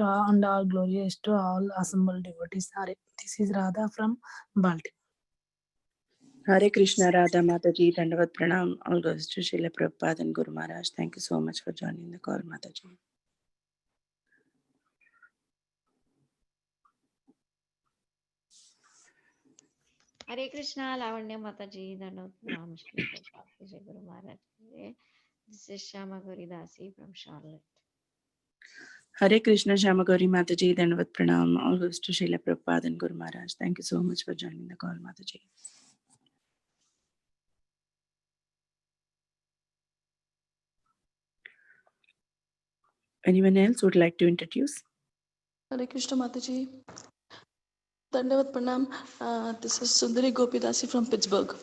and all glorious to all assembled devotees. Hare. This is Radha from Baltimore. Hare Krishna, Radha Mataji, Dandavat Pranam. All goes to Srila Prabhupada and Guru Maharaj. Thank you so much for joining the call, Mataji. Hare Krishna, Lavanya Mataji, Dandavat Pranam, Shri Prabhupada, Jai Guru Maharaj. This is Shama Gauri from Charlotte. Hare Krishna, Shama Gauri Mataji, Dandavat Pranam. All goes to Srila Prabhupada and Guru Maharaj. Thank you so much for joining the call, Mataji. Anyone else would like to introduce? Hare Krishna Mataji. Dandavat Pranam. This is Sundari Gopidasi from Pittsburgh.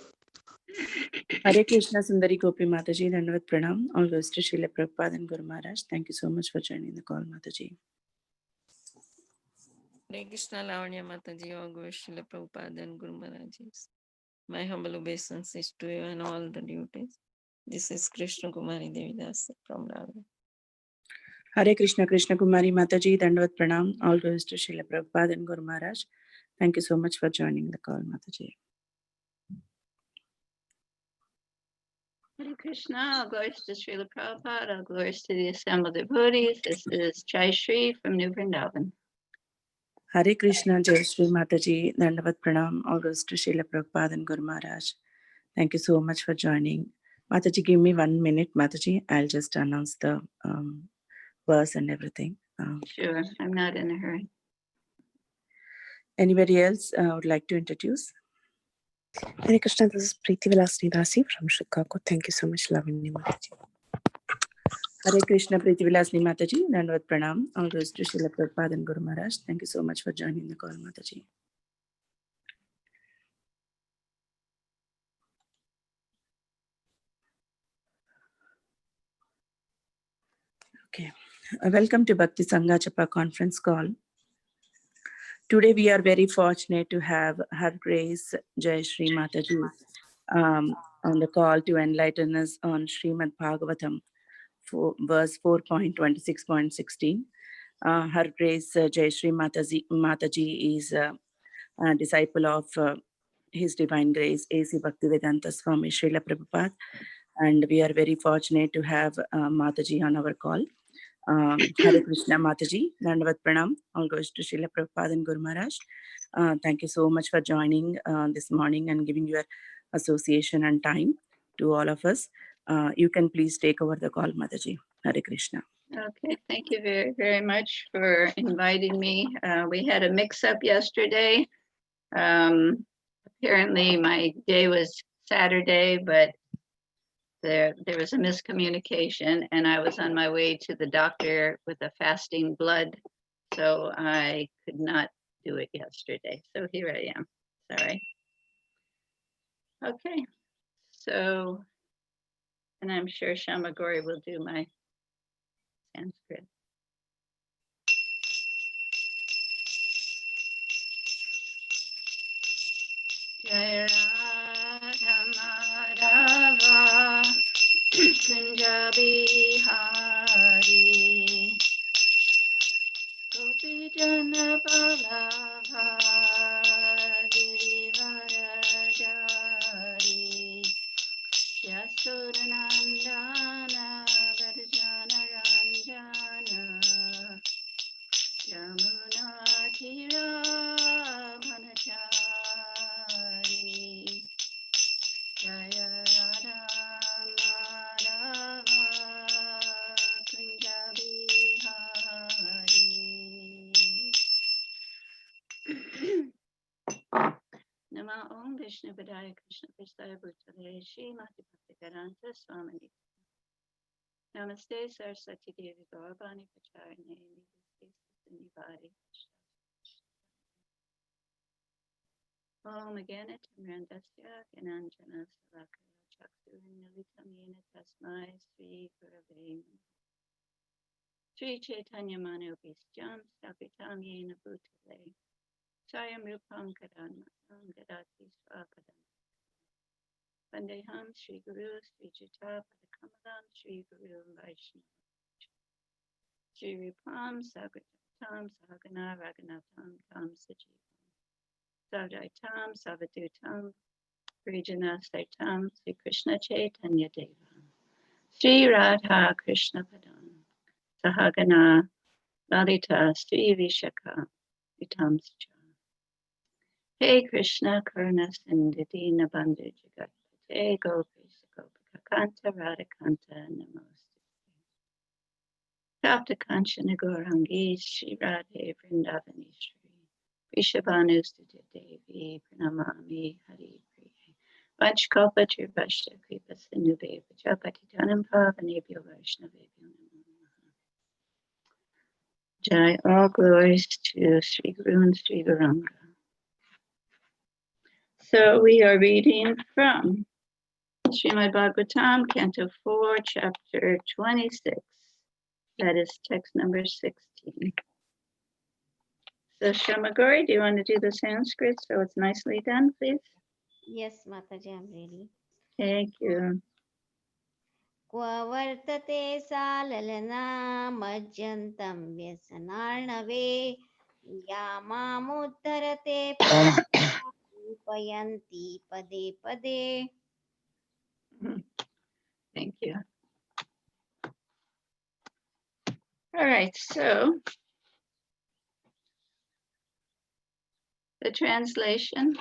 Hare Krishna, Sundari Gopi Mataji, Dandavat Pranam. All goes to Srila Prabhupada and Guru Maharaj. Thank you so much for joining the call, Mataji. Hare Krishna, Lavanya Mataji, all goes to Srila Prabhupada and Guru Maharaj. My humble obeisances to you and all the devotees. This is Krishna Kumari Devi Das from Raghu. Hare Krishna, Krishna Kumari Mataji, Dandavat Pranam. All goes to Srila Prabhupada and Guru Maharaj. Thank you so much for joining the call, Mataji. Hare Krishna, all glories to Srila Prabhupada, all glories to the assembled devotees. This is Jayasri from New Vrindavan. Hare Krishna, Jayasri Mataji, Dandavat Pranam. All goes to Srila Prabhupada and Guru Maharaj. Thank you so much for joining. Mataji, give me 1 minute, Mataji. I'll just announce the verse and everything. Sure, I'm not in a hurry. Anybody else would like to introduce? Hare Krishna, this is Preeti Vilasni Dasi from Chicago. Thank you so much, Lavanya Mataji. Hare Krishna, Preeti Vilasni Mataji, Dandavat Pranam. All goes to Srila Prabhupada and Guru Maharaj. Thank you so much for joining the call, Mataji. Okay. Welcome to Bhakti Sangha Chapa conference call. Today we are very fortunate to have Her Grace Jayasri Mataji on the call to enlighten us on Srimad Bhagavatam, verse 4.26.16. Her Grace Jayasri Mataji is a disciple of His Divine Grace, A.C. Bhaktivedanta Swami Srila Prabhupada, and we are very fortunate to have Mataji on our call. Hare Krishna Mataji, Dandavat Pranam, all goes to Srila Prabhupada and Guru Maharaj. Thank you so much for joining this morning and giving your association and time to all of us. You can please take over the call, Mataji. Hare Krishna. Okay, thank you very, very much for inviting me. We had a mix-up yesterday. Apparently my day was Saturday, but there was a miscommunication and I was on my way to the doctor with a fasting blood, so I could not do it yesterday. So here I am. Sorry. Okay, so, and I'm sure Shama Gauri will do my Sanskrit. Jai Radha Madhava Punjabi Hari Gopi Jana Balabha Girivaradari Yasodanandana Varjana Ranjana Yamuna Tira Bhanachari Jaya Radha Madhava Punjabi Hari. Nama Om Vishnu Padaya Krishna Pristaya Bhutale Shri Mati Bhakti Garanta Swamini. Namaste Saraswati Devi Gauravani Pacharine Nivari. Om Agana Tamrandasya Gananjana Salakaya Chaksu Nilitam Yena Tasmai Sri Gurave Sri Chaitanya Manu Bhistyam Stapitam Yena Bhutale Sayam Rupam Kadam Gadati Swakadam Vandeham Sri Guru Sri Jita Padakamalam Sri Guru Vaishnava Sri Rupam Sagratam Tam Sahagana Raghunatam Tam Sajivam Sadaitam Savadutam Vrijana Saitam Sri Krishna Chaitanya Deva Sri Radha Krishna Padam Sahagana Lalita Sri Vishaka Vitam Saja. Hey Krishna Karuna Sindhi Nabandhu Jagat Pate Gopis Gopika Kanta Radhakanta Namaste. Tapta Kanchana Gaurangi Shri Radhe Vrindavani Shri Vishabhanu Sudha Devi Pranamami Hari Priye Vanchkalpa Trivashta Kripa Sindhube Vajapatitanam Pavanebhyo Vaishnavebhyo Namo Namaha. Jai, all glories to Sri Guru and Sri Gauranga. So we are reading from Srimad Bhagavatam, Canto 4, Chapter 26. That is text number 16. So Shamagori, do you want to do the Sanskrit so it's nicely done, please? Yes, Mataji, I'm ready. Thank you. क्व वर्तते सा ललना मज्जन्तं व्यसनार्णवे या मामुद्धरते पूपयन्ति पदे पदे. Thank you. All right, so the translation.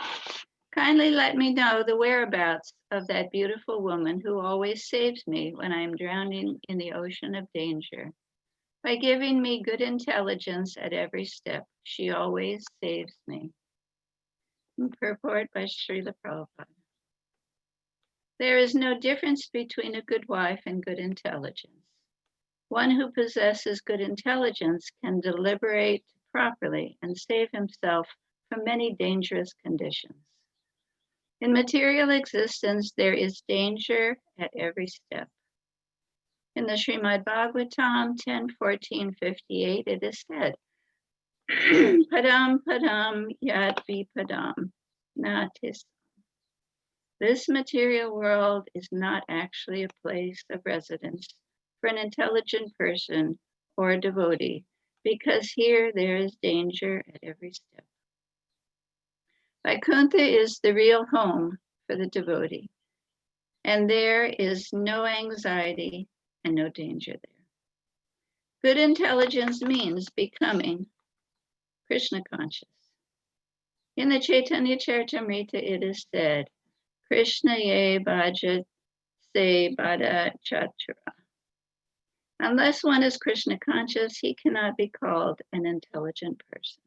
Kindly let me know the whereabouts of that beautiful woman who always saves me when I am drowning in the ocean of danger. By giving me good intelligence at every step, she always saves me. Purport by Srila Prabhupada. There is no difference between a good wife and good intelligence. One who possesses good intelligence can deliberate properly and save himself from many dangerous conditions. In material existence, there is danger at every step. In the Srimad Bhagavatam 10:14-58, it is said, Padam Padam Yad Vipadam Natis. This material world is not actually a place of residence for an intelligent person or a devotee, because here there is danger at every step. Vaikuntha is the real home for the devotee, and there is no anxiety and no danger there. Good intelligence means becoming Krishna conscious. In the Chaitanya Charitamrita, it is said, Krishna ye bhaja se bada chatura. Unless one is Krishna conscious, he cannot be called an intelligent person.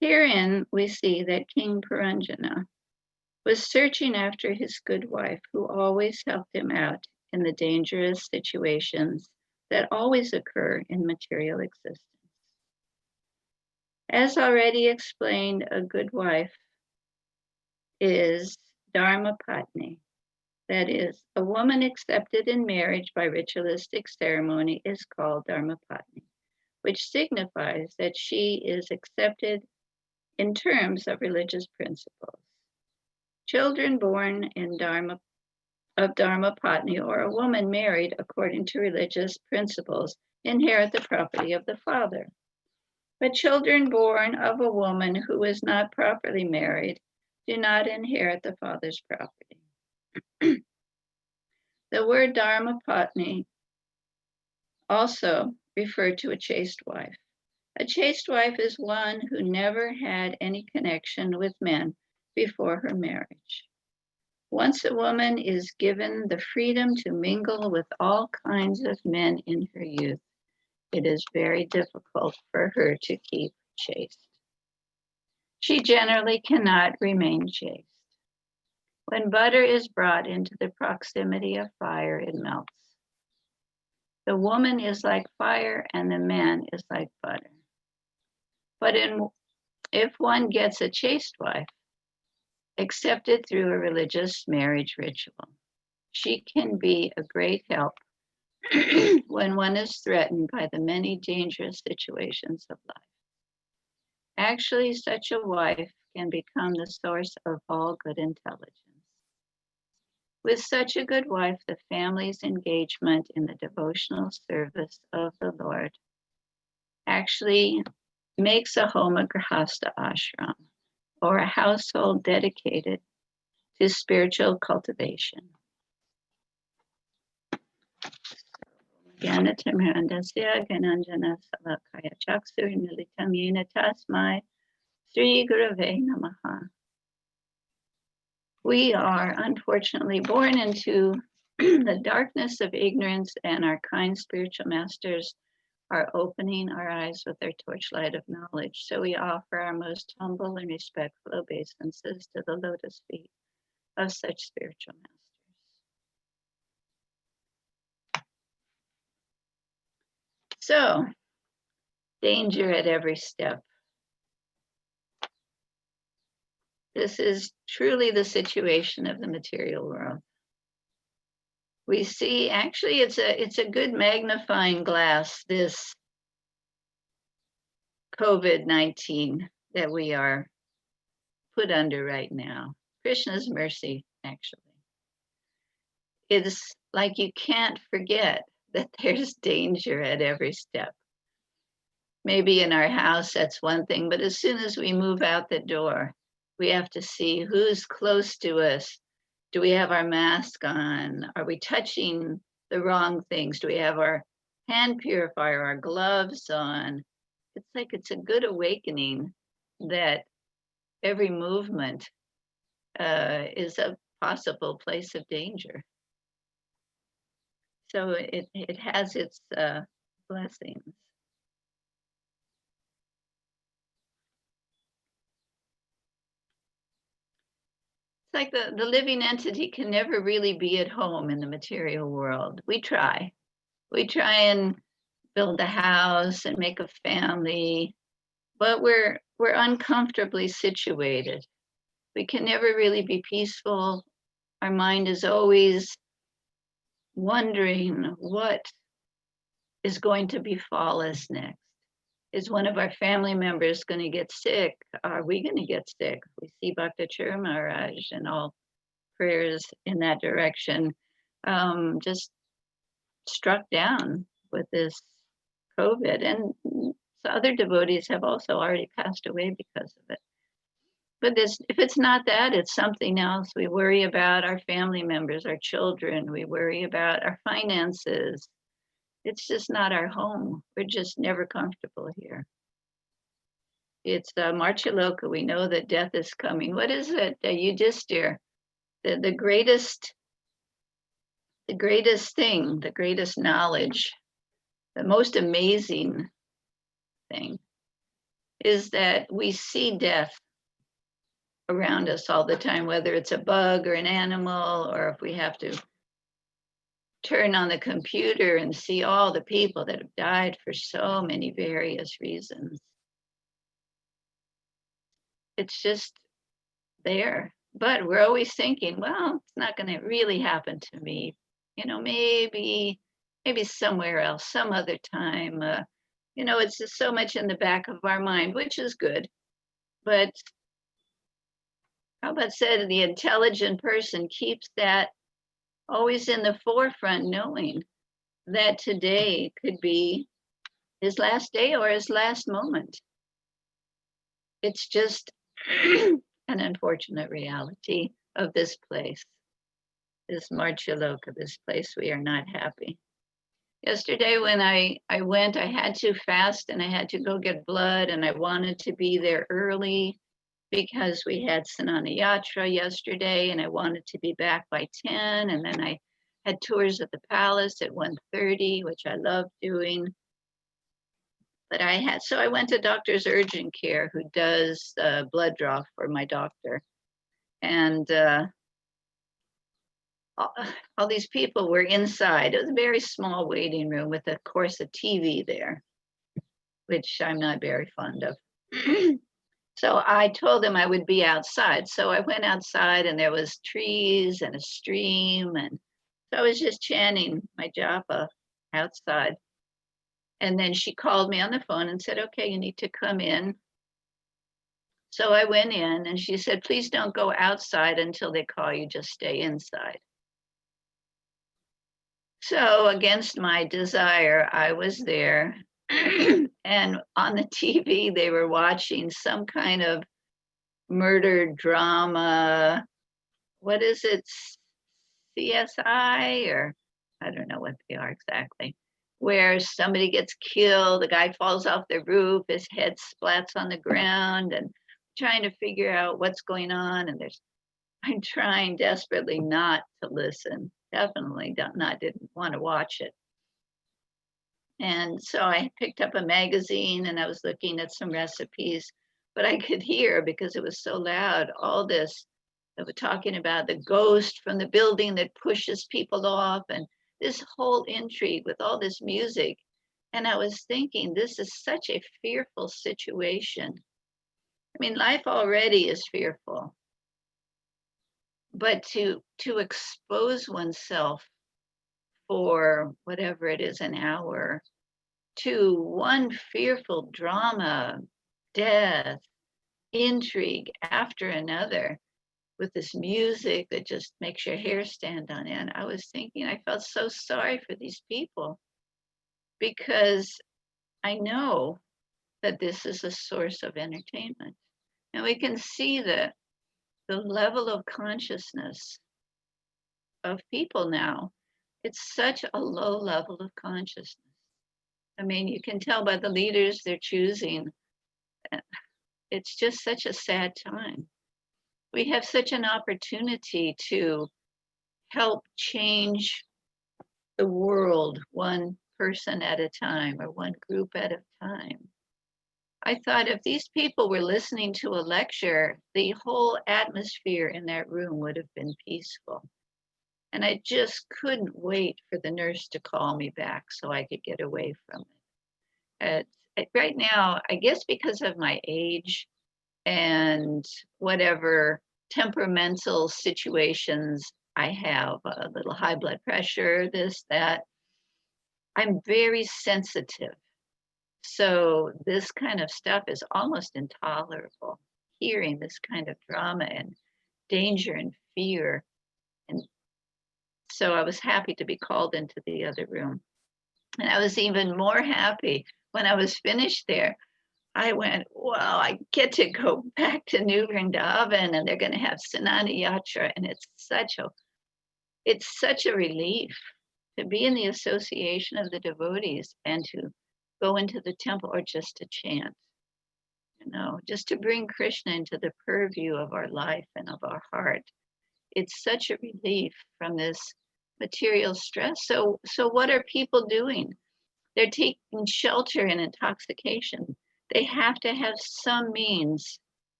Herein we see that King Puranjana was searching after his good wife, who always helped him out in the dangerous situations that always occur in material existence. As already explained, a good wife is Dharma Patni. That is, a woman accepted in marriage by ritualistic ceremony is called Dharma Patni, which signifies that she is accepted in terms of religious principles. Children born in Dharma Patni or a woman married according to religious principles inherit the property of the father. But children born of a woman who is not properly married do not inherit the father's property. The word Dharma Patni also referred to a chaste wife. A chaste wife is one who never had any connection with men before her marriage. Once a woman is given the freedom to mingle with all kinds of men in her youth, it is very difficult for her to keep chaste. She generally cannot remain chaste. When butter is brought into the proximity of fire, it melts. The woman is like fire and the man is like butter. But if one gets a chaste wife, accepted through a religious marriage ritual, she can be a great help when one is threatened by the many dangerous situations of life. Actually, such a wife can become the source of all good intelligence. With such a good wife, the family's engagement in the devotional service of the Lord actually makes a home a grihastha ashram, or a household dedicated to spiritual cultivation. Jnanatimrandasya Gananjana Salakaya Chaksurmilitam Yena Tasmai Sri Gurave Namaha. We are unfortunately born into the darkness of ignorance, and our kind spiritual masters are opening our eyes with their torchlight of knowledge. So we offer our most humble and respectful obeisances to the lotus feet of such spiritual masters. So, danger at every step. This is truly the situation of the material world. We see, actually, it's a good magnifying glass, this COVID-19 that we are put under right now. Krishna's mercy, actually. It's like you can't forget that there's danger at every step. Maybe in our house, that's one thing, but as soon as we move out the door, we have to see who's close to us. Do we have our mask on? Are we touching the wrong things? Do we have our hand purifier, our gloves on? It's like it's a good awakening that every movement is a possible place of danger. So it has its blessings. It's like the living entity can never really be at home in the material world. We try and build a house and make a family, but we're uncomfortably situated. We can never really be peaceful. Our mind is always wondering what is going to befall us next. Is one of our family members going to get sick? Are we going to get sick? We see Bhaktacharya Maharaj and all prayers in that direction just struck down with this COVID. And other devotees have also already passed away because of it. But if it's not that, it's something else. We worry about our family members, our children. We worry about our finances. It's just not our home. We're just never comfortable here. It's Marchaloka. We know that death is coming. What is it? Yudhisthira, the greatest thing, the greatest knowledge, the most amazing thing is that we see death around us all the time, whether it's a bug or an animal, or if we have to turn on the computer and see all the people that have died for so many various reasons. It's just there. But we're always thinking, well, it's not going to really happen to me. You know, maybe somewhere else, some other time. You know, it's just so much in the back of our mind, which is good. But Prabhupada said the intelligent person keeps that always in the forefront, knowing that today could be his last day or his last moment. It's just an unfortunate reality of this place, this Marchaloka, this place we are not happy. Yesterday when I went, I had to fast and I had to go get blood, and I wanted to be there early because we had Sanana Yatra yesterday, and I wanted to be back by 10, and then I had tours of the palace at 1:30, which I love doing. But so I went to Doctor's Urgent Care, who does blood draw for my doctor. And all these people were inside. It was a very small waiting room with, of course, a TV there, which I'm not very fond of. So I told them I would be outside. So I went outside, and there was trees and a stream. And so I was just chanting my japa outside. And then she called me on the phone and said, okay, you need to come in. So I went in, and she said, please don't go outside until they call you, just stay inside. So against my desire, I was there And on the TV, they were watching some kind of murder drama. What is it? CSI, or I don't know what they are exactly, where somebody gets killed, the guy falls off the roof, his head splats on the ground, and trying to figure out what's going on. And I'm trying desperately not to listen. Definitely didn't want to watch it. And so I picked up a magazine and I was looking at some recipes, but I could hear, because it was so loud, all this. They were talking about the ghost from the building that pushes people off, and this whole intrigue with all this music. And I was thinking, this is such a fearful situation. I mean, life already is fearful. But to expose oneself for whatever it is, an hour, to one fearful drama, death, intrigue after another, with this music that just makes your hair stand on end. I was thinking, I felt so sorry for these people, because I know that this is a source of entertainment. And we can see the level of consciousness of people now. It's such a low level of consciousness. I mean, you can tell by the leaders they're choosing. It's just such a sad time. We have such an opportunity to help change the world one person at a time, or one group at a time. I thought if these people were listening to a lecture, the whole atmosphere in that room would have been peaceful. And I just couldn't wait for the nurse to call me back so I could get away from it. Right now, I guess because of my age and whatever temperamental situations I have, a little high blood pressure, this, that, I'm very sensitive. So this kind of stuff is almost intolerable. Hearing this kind of drama and danger and fear. And so I was happy to be called into the other room. And I was even more happy when I was finished there. I went, well, I get to go back to New Vrindavan, and they're going to have Sanana Yatra. And it's such a relief to be in the association of the devotees and to go into the temple, or just to chant, just to bring Krishna into the purview of our life and of our heart. It's such a relief from this material stress. So what are people doing? They're taking shelter in intoxication. They have to have some means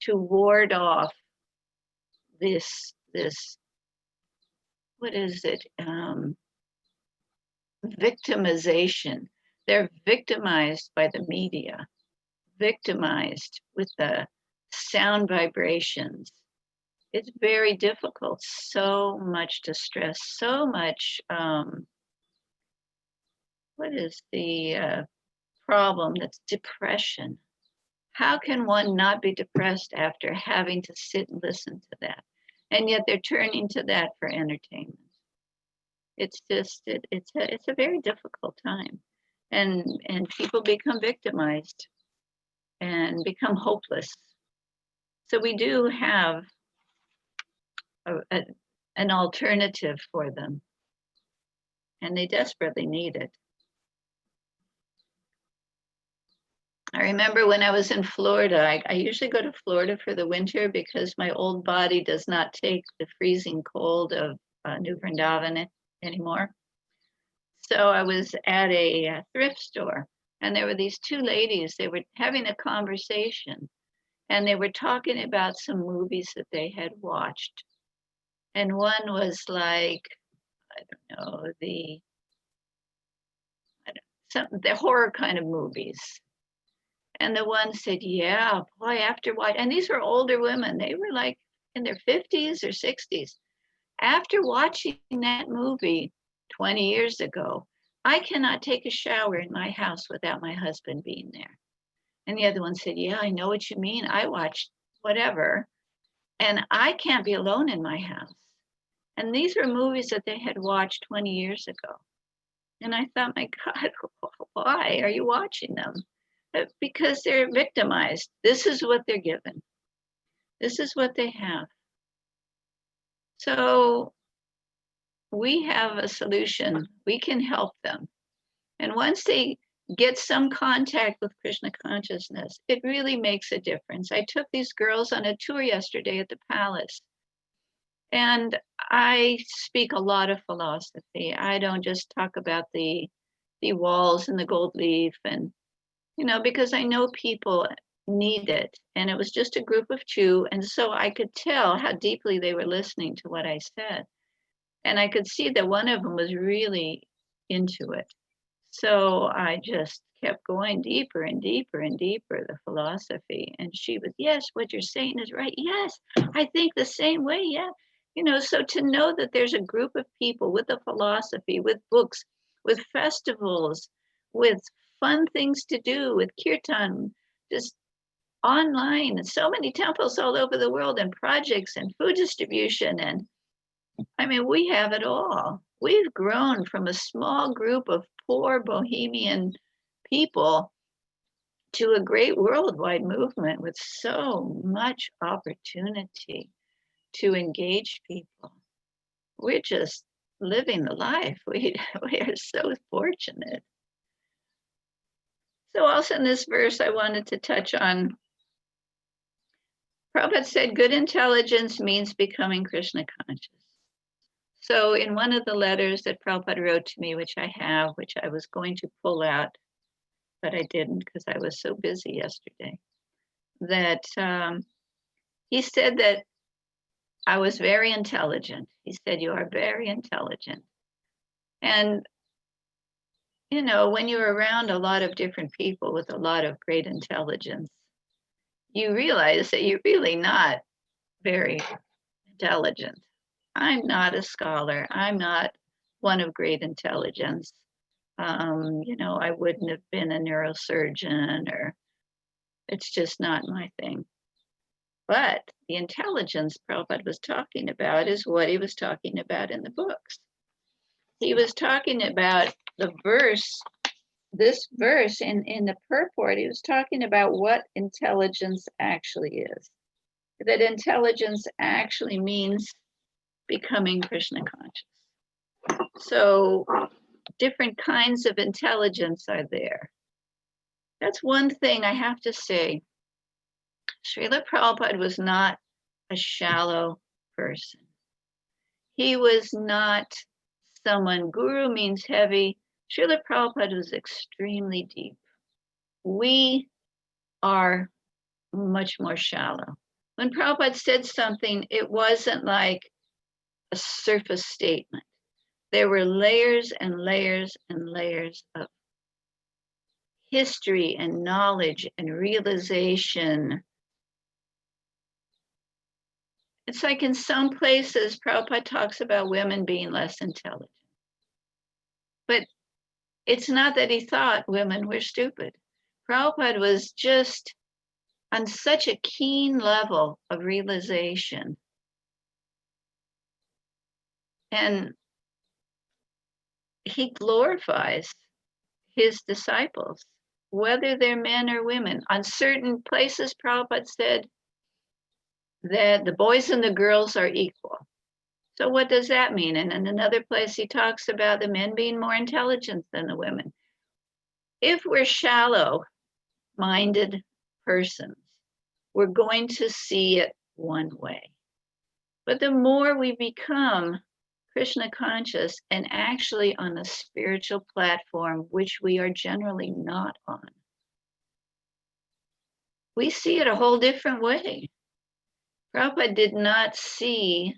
to ward off this what is it? Victimization. They're victimized by the media, victimized with the sound vibrations. It's very difficult. So much distress, so much, what is the problem? That's depression. How can one not be depressed after having to sit and listen to that? And yet they're turning to that for entertainment. It's just, it's a very difficult time. And people become victimized and become hopeless. So we do have an alternative for them, and they desperately need it. I remember when I was in Florida, I usually go to Florida for the winter because my old body does not take the freezing cold of New Vrindavan anymore. So I was at a thrift store, and there were these two ladies. They were having a conversation, and they were talking about some movies that they had watched. And one was like, I don't know, the horror kind of movies. And the one said, yeah, boy, after watching, and these were older women. They were like in their 50s or 60s. After watching that movie 20 years ago, I cannot take a shower in my house without my husband being there. And the other one said, yeah, I know what you mean. I watched whatever, and I can't be alone in my house. And these were movies that they had watched 20 years ago. And I thought, my God, why are you watching them? Because they're victimized. This is what they're given. This is what they have. So we have a solution. We can help them. And once they get some contact with Krishna consciousness, it really makes a difference. I took these girls on a tour yesterday at the palace. And I speak a lot of philosophy. I don't just talk about the walls and the gold leaf, and because I know people need it. And it was just a group of two, and so I could tell how deeply they were listening to what I said. And I could see that one of them was really into it. So I just kept going deeper and deeper and deeper, the philosophy. And she was, yes, what you're saying is right. Yes, I think the same way. Yeah. So to know that there's a group of people with a philosophy, with books, with festivals, with fun things to do, with kirtan, just online, and so many temples all over the world, and projects and food distribution. And I mean, we have it all. We've grown from a small group of poor bohemian people to a great worldwide movement with so much opportunity to engage people. We're just living the life. We are so fortunate. So also in this verse, I wanted to touch on, Prabhupada said, good intelligence means becoming Krishna conscious. So in one of the letters that Prabhupada wrote to me, which I have, which I was going to pull out, but I didn't because I was so busy yesterday, that he said that I was very intelligent. He said, you are very intelligent. And, when you're around a lot of different people with a lot of great intelligence, you realize that you're really not very intelligent. I'm not a scholar. I'm not one of great intelligence. I wouldn't have been a neurosurgeon, or it's just not my thing. But the intelligence Prabhupada was talking about is what he was talking about in the books. He was talking about this verse in the purport, he was talking about what intelligence actually is. That intelligence actually means becoming Krishna conscious. So different kinds of intelligence are there. That's one thing I have to say. Srila Prabhupada was not a shallow person. He was not someone, guru means heavy. Srila Prabhupada was extremely deep. We are much more shallow. When Prabhupada said something, it wasn't like a surface statement. There were layers and layers and layers of history and knowledge and realization. It's like in some places, Prabhupada talks about women being less intelligent. But it's not that he thought women were stupid. Prabhupada was just on such a keen level of realization. And he glorifies his disciples, whether they're men or women. On certain places, Prabhupada said that the boys and the girls are equal. So what does that mean? And in another place, he talks about the men being more intelligent than the women. If we're shallow-minded persons, we're going to see it one way. But the more we become Krishna conscious and actually on a spiritual platform, which we are generally not on, we see it a whole different way. Prabhupada did not see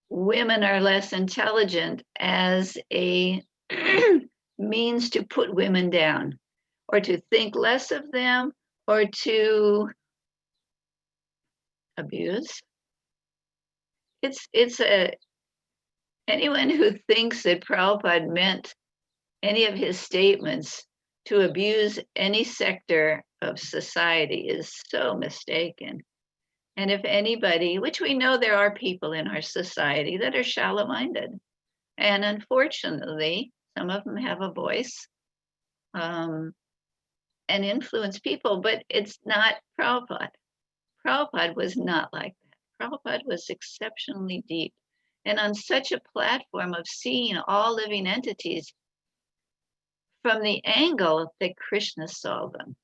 women are less intelligent as a means to put women down, or to think less of them, or to abuse. Anyone who thinks that Prabhupada meant any of his statements to abuse any sector of society is so mistaken. And if anybody, which we know there are people in our society that are shallow-minded, and unfortunately, Some of them have a voice and influence people, but it's not Prabhupada. Prabhupada was not like that. Prabhupada was exceptionally deep. And on such a platform of seeing all living entities from the angle that Krishna saw them.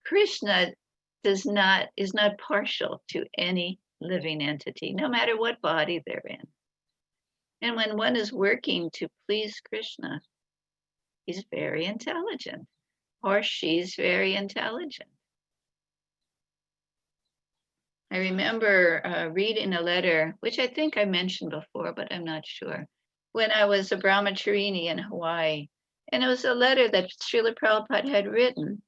Krishna is not partial to any living entity, no matter what body they're in. And when one is working to please Krishna, he's very intelligent, or she's very intelligent. I remember reading a letter, which I think I mentioned before, but I'm not sure, when I was a brahmacharini in Hawaii. And it was a letter that Srila Prabhupada had written.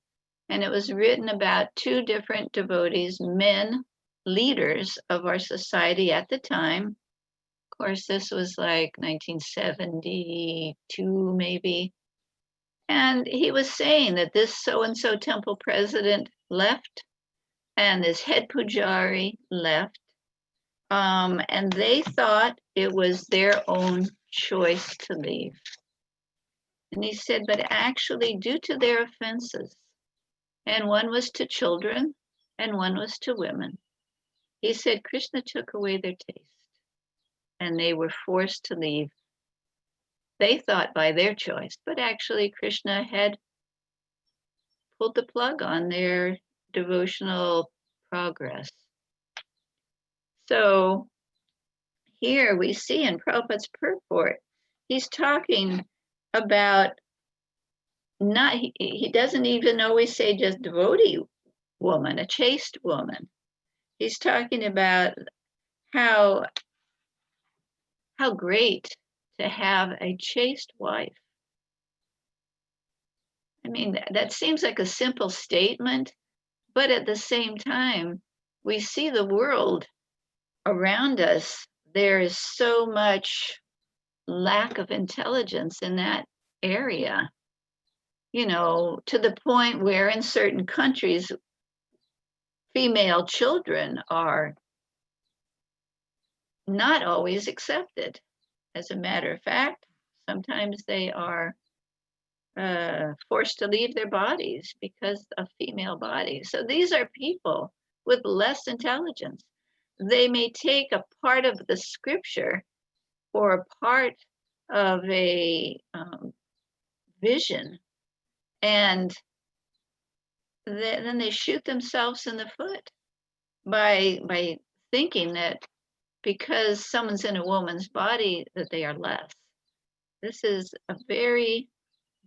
And it was written about two different devotees, men, leaders of our society at the time. Of course, this was like 1972, maybe. And he was saying that this so-and-so temple president left, and this head pujari left. And they thought it was their own choice to leave. And he said, but actually, due to their offenses, and one was to children, and one was to women, he said Krishna took away their taste, and they were forced to leave. They thought by their choice, but actually Krishna had pulled the plug on their devotional progress. So here we see in Prabhupada's purport, he's talking about not, he doesn't even always say just devotee woman, a chaste woman. He's talking about how great to have a chaste wife. I mean, that seems like a simple statement, but at the same time, we see the world around us. There is so much lack of intelligence in that area, you know, to the point where in certain countries, female children are not always accepted. As a matter of fact, sometimes they are forced to leave their bodies because of female bodies. So these are people with less intelligence. They may take a part of the scripture or a part of a vision, and then they shoot themselves in the foot by thinking that because someone's in a woman's body that they are less. This is a very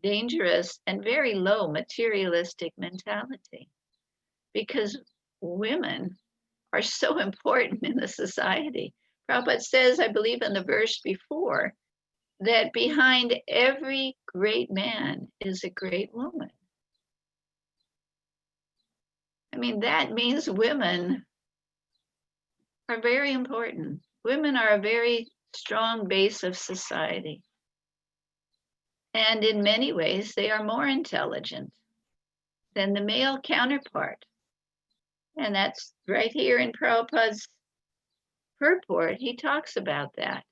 dangerous and very low materialistic mentality, because women are so important in the society. Prabhupada says, I believe in the verse before, that behind every great man is a great woman. I mean, that means women are very important. Women are a very strong base of society. And in many ways, they are more intelligent than the male counterpart. And that's right here in Prabhupada's purport. He talks about that.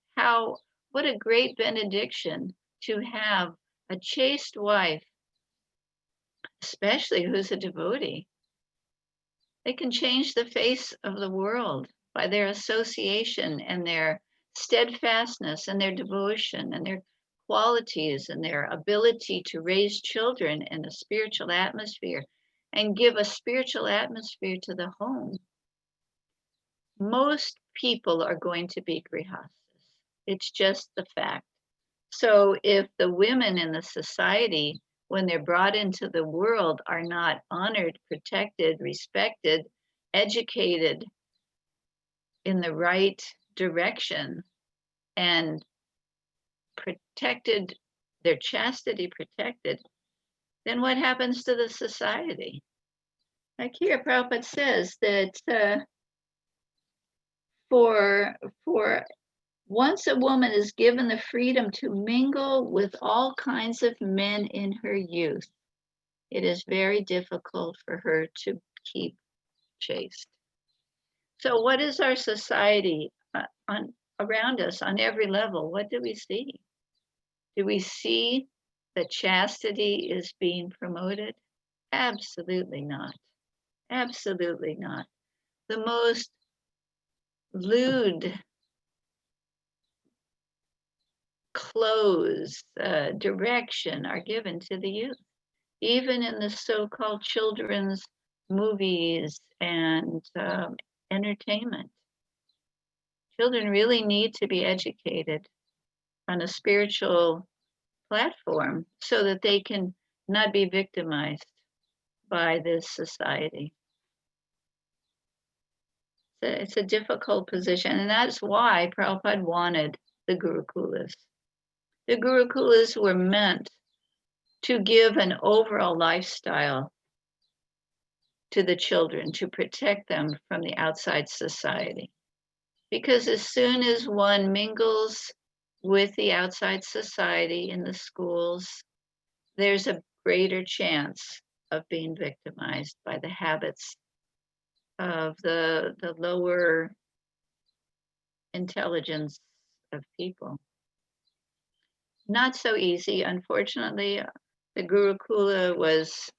What a great benediction to have a chaste wife, especially who's a devotee. They can change the face of the world by their association and their steadfastness and their devotion and their qualities and their ability to raise children in a spiritual atmosphere and give a spiritual atmosphere to the home. Most people are going to be grihastas. It's just the fact. So if the women in the society, when they're brought into the world, are not honored, protected, respected, educated in the right direction, and protected, their chastity protected, then what happens to the society? Like here, Prabhupada says that for once a woman is given the freedom to mingle with all kinds of men in her youth, it is very difficult for her to keep chaste. So what is our society around us on every level? What do we see? Do we see that chastity is being promoted? Absolutely not. Absolutely not. The most lewd clothes, direction are given to the youth, even in the so-called children's movies and entertainment. Children really need to be educated on a spiritual platform so that they can not be victimized by this society. It's a difficult position, and that's why Prabhupada wanted the Gurukulas. The Gurukulas were meant to give an overall lifestyle to the children, to protect them from the outside society. Because as soon as one mingles with the outside society in the schools, there's a greater chance of being victimized by the habits of the lower intelligence of people. Not so easy. Unfortunately, the Gurukula was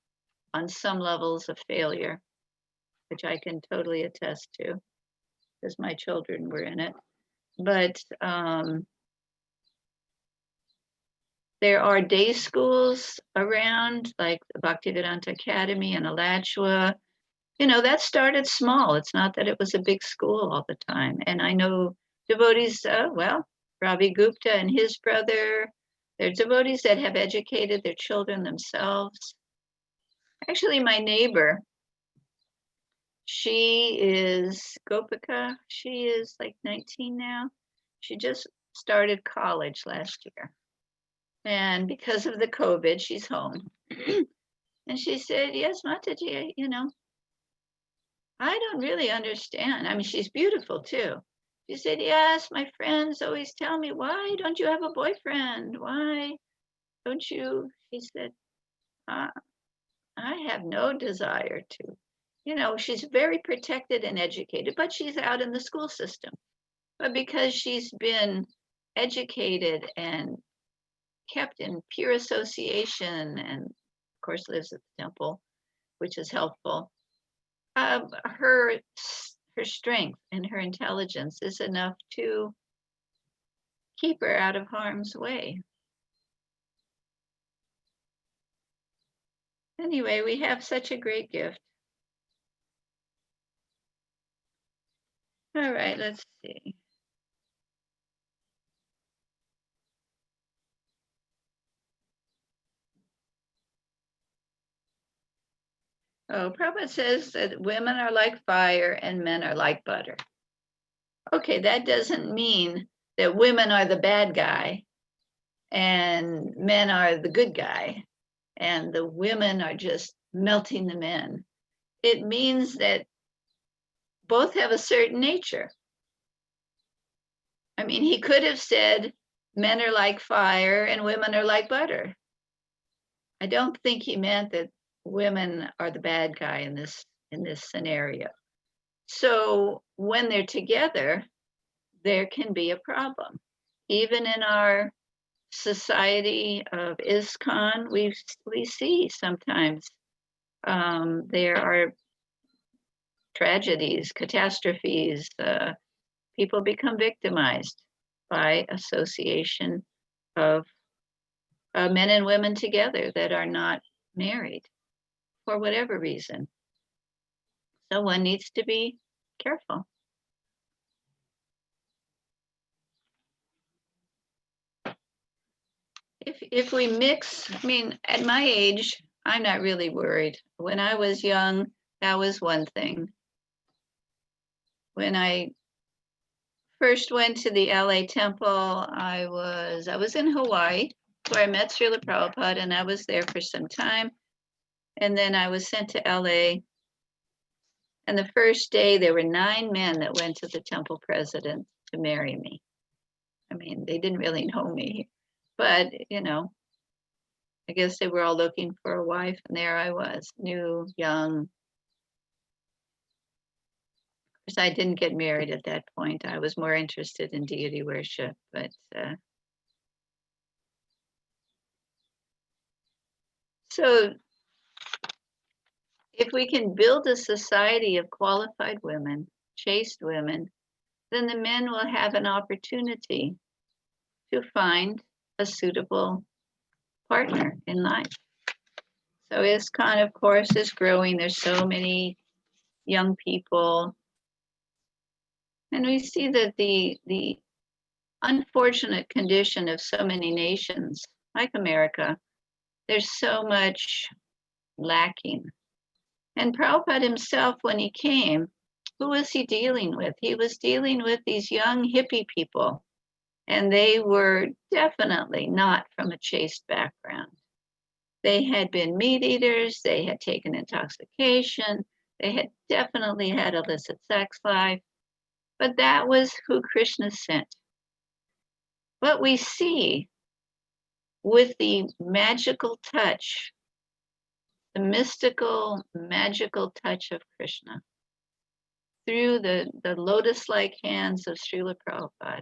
on some levels a failure, which I can totally attest to because my children were in it. But there are day schools around, like the Bhaktivedanta Academy and Alachua. You know, that started small. It's not that it was a big school all the time. And I know devotees, Ravi Gupta and his brother, they're devotees that have educated their children themselves. Actually, my neighbor, she is Gopika. She is like 19 now. She just started college last year. And because of the COVID, she's home. And she said, yes, Mataji, you know, I don't really understand. I mean, she's beautiful too. She said, yes, my friends always tell me, why don't you have a boyfriend? Why don't you? She said, I have no desire to. You know, she's very protected and educated, but she's out in the school system. But because she's been educated and kept in pure association and of course lives at the temple, which is helpful, her strength and her intelligence is enough to keep her out of harm's way. Anyway, we have such a great gift. All right, let's see. Oh, Prabhupada says that women are like fire and men are like butter. Okay, that doesn't mean that women are the bad guy and men are the good guy and the women are just melting the men. It means that both have a certain nature. I mean, he could have said men are like fire and women are like butter. I don't think he meant that women are the bad guy in this scenario. So when they're together, there can be a problem. Even in our society of ISKCON, we see sometimes there are tragedies, catastrophes, people become victimized by association of men and women together that are not married for whatever reason. So one needs to be careful. If we mix, I mean, at my age, I'm not really worried. When I was young, that was one thing. When I first went to the LA temple, I was in Hawaii where I met Srila Prabhupada, and I was there for some time. And then I was sent to LA. And the first day, there were 9 men that went to the temple president to marry me. I mean, they didn't really know me, but you know, I guess they were all looking for a wife, and there I was, new, young. Of course, I didn't get married at that point. I was more interested in deity worship, but So if we can build a society of qualified women, chaste women, then the men will have an opportunity to find a suitable partner in life. So ISKCON, of course, is growing. There's so many young people. And we see that the unfortunate condition of so many nations, like America, there's so much lacking. And Prabhupada himself, when he came, who was he dealing with? He was dealing with these young hippie people, and they were definitely not from a chaste background. They had been meat eaters, they had taken intoxication, they had definitely had illicit sex life, but that was who Krishna sent. What we see with the magical touch, the mystical, magical touch of Krishna, through the lotus-like hands of Srila Prabhupada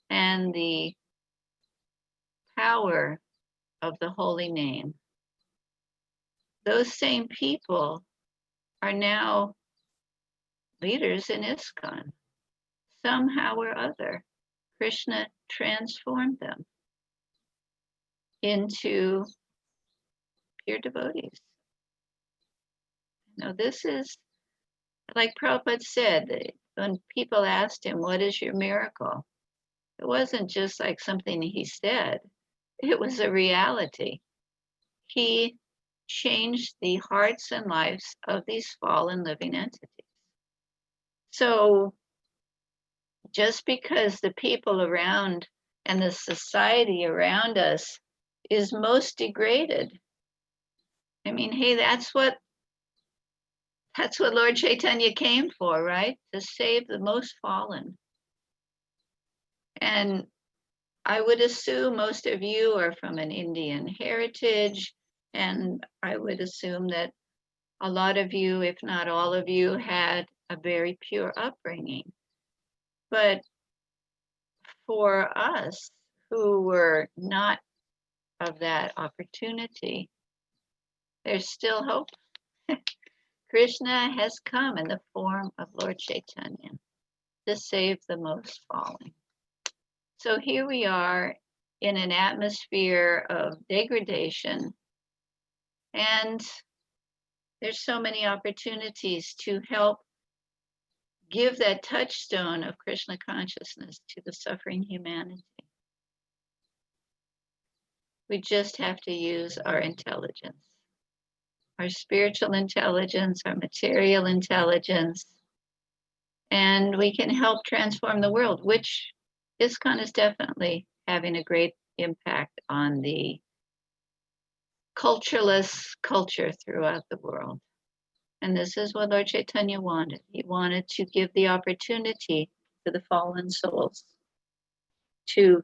and the power of the holy name, those same people are now leaders in ISKCON. Somehow or other, Krishna transformed them into pure devotees. Now, this is, like Prabhupada said, when people asked him, what is your miracle? It wasn't just like something he said, it was a reality. He changed the hearts and lives of these fallen living entities. So just because the people around and the society around us is most degraded, I mean, hey, that's what Lord Chaitanya came for, right? To save the most fallen. And I would assume most of you are from an Indian heritage, and I would assume that a lot of you, if not all of you, had a very pure upbringing. But for us who were not of that opportunity, there's still hope. Krishna has come in the form of Lord Chaitanya to save the most fallen. So here we are in an atmosphere of degradation, and there's so many opportunities to help give that touchstone of Krishna consciousness to the suffering humanity. We just have to use our intelligence, our spiritual intelligence, our material intelligence, and we can help transform the world, which ISKCON is definitely having a great impact on the cultureless culture throughout the world. And this is what Lord Chaitanya wanted. He wanted to give the opportunity to the fallen souls to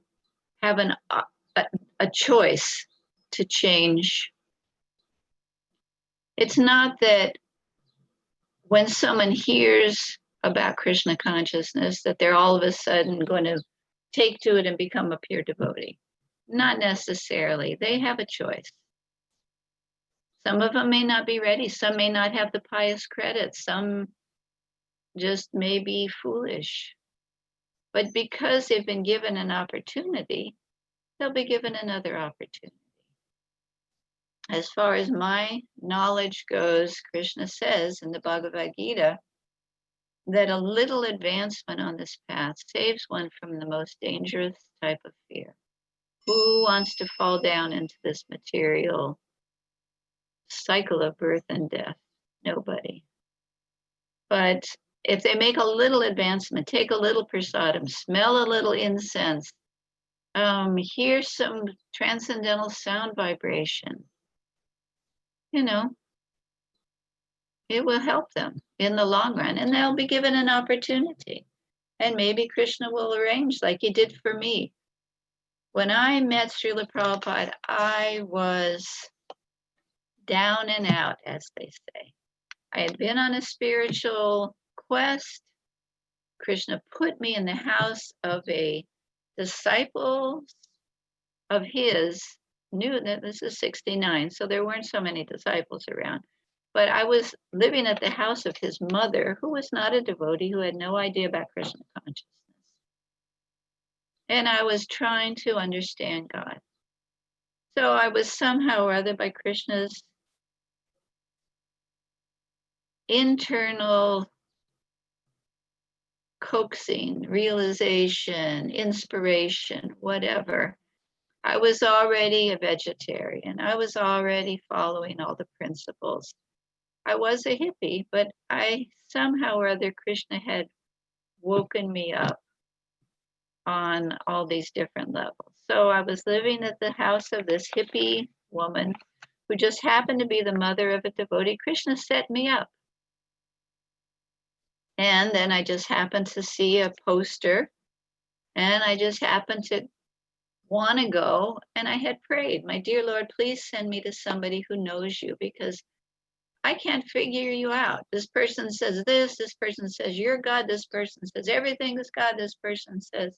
have a choice to change. It's not that when someone hears about Krishna consciousness that they're all of a sudden going to take to it and become a pure devotee. Not necessarily. They have a choice. Some of them may not be ready. Some may not have the pious credits. Some just may be foolish. But because they've been given an opportunity, they'll be given another opportunity. As far as my knowledge goes, Krishna says in the Bhagavad Gita that a little advancement on this path saves one from the most dangerous type of fear. Who wants to fall down into this material cycle of birth and death? Nobody. But if they make a little advancement, take a little prasadam, smell a little incense, hear some transcendental sound vibration, it will help them in the long run, and they'll be given an opportunity. And maybe Krishna will arrange like he did for me. When I met Srila Prabhupada, I was down and out, as they say. I had been on a spiritual quest. Krishna put me in the house of a disciple of his knew that this is 69, so there weren't so many disciples around. But I was living at the house of his mother, who was not a devotee, who had no idea about Krishna consciousness. And I was trying to understand God. So I was somehow or other, by Krishna's internal coaxing, realization, inspiration, whatever, I was already a vegetarian. I was already following all the principles. I was a hippie, but I somehow or other, Krishna had woken me up on all these different levels. So I was living at the house of this hippie woman who just happened to be the mother of a devotee. Krishna set me up. And then I just happened to see a poster, and I just happened to want to go. And I had prayed, my dear Lord, please send me to somebody who knows you, because I can't figure you out. This person says this person says you're God, this person says everything is God, this person says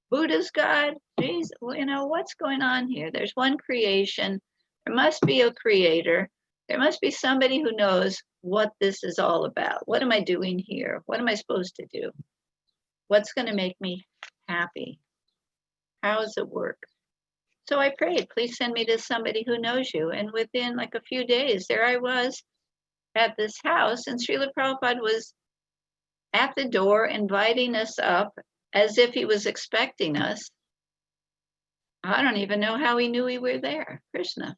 Buddha's God. Geez, what's going on here? There's one creation. There must be a creator. There must be somebody who knows what this is all about. What am I doing here? What am I supposed to do? What's going to make me happy? How does it work? So I prayed, please send me to somebody who knows you. And within like a few days, there I was at this house, and Srila Prabhupada was at the door inviting us up as if he was expecting us. I don't even know how he knew we were there, Krishna.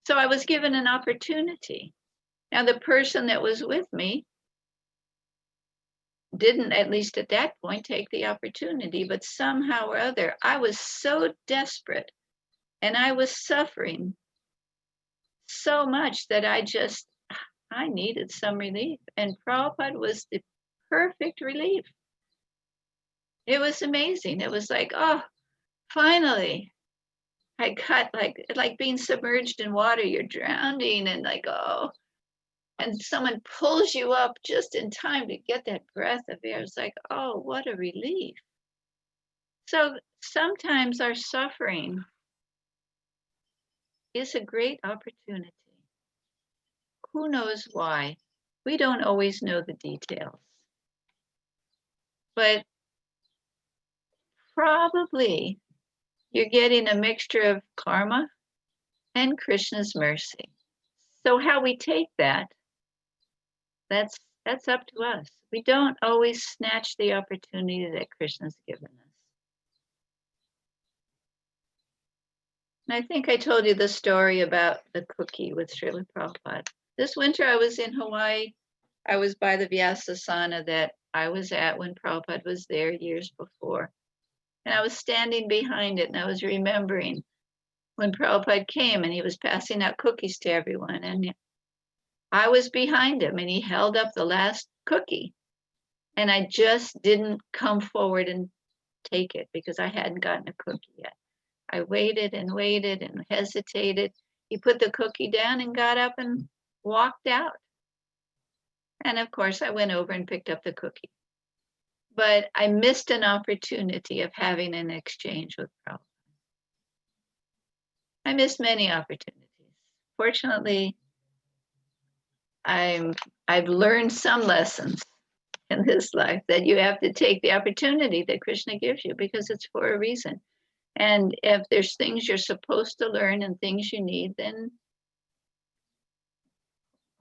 So I was given an opportunity. Now, the person that was with me didn't, at least at that point, take the opportunity, but somehow or other, I was so desperate and I was suffering so much that I needed some relief. And Prabhupada was the perfect relief. It was amazing. It was like, oh, finally, I got like being submerged in water, you're drowning, and like, oh, and someone pulls you up just in time to get that breath of air. It's like, oh, what a relief. So sometimes our suffering is a great opportunity. Who knows why? We don't always know the details. But probably you're getting a mixture of karma and Krishna's mercy. So how we take that, that's up to us. We don't always snatch the opportunity that Krishna's given us. And I think I told you the story about the cookie with Srila Prabhupada. This winter I was in Hawaii. I was by the Vyasasana that I was at when Prabhupada was there years before. And I was standing behind it, and I was remembering when Prabhupada came and he was passing out cookies to everyone. And I was behind him and he held up the last cookie. And I just didn't come forward and take it because I hadn't gotten a cookie yet. I waited and waited and hesitated. He put the cookie down and got up and walked out. And of course, I went over and picked up the cookie. But I missed an opportunity of having an exchange with Prabhupada. I missed many opportunities. Fortunately, I've learned some lessons in this life that you have to take the opportunity that Krishna gives you because it's for a reason. And if there's things you're supposed to learn and things you need, then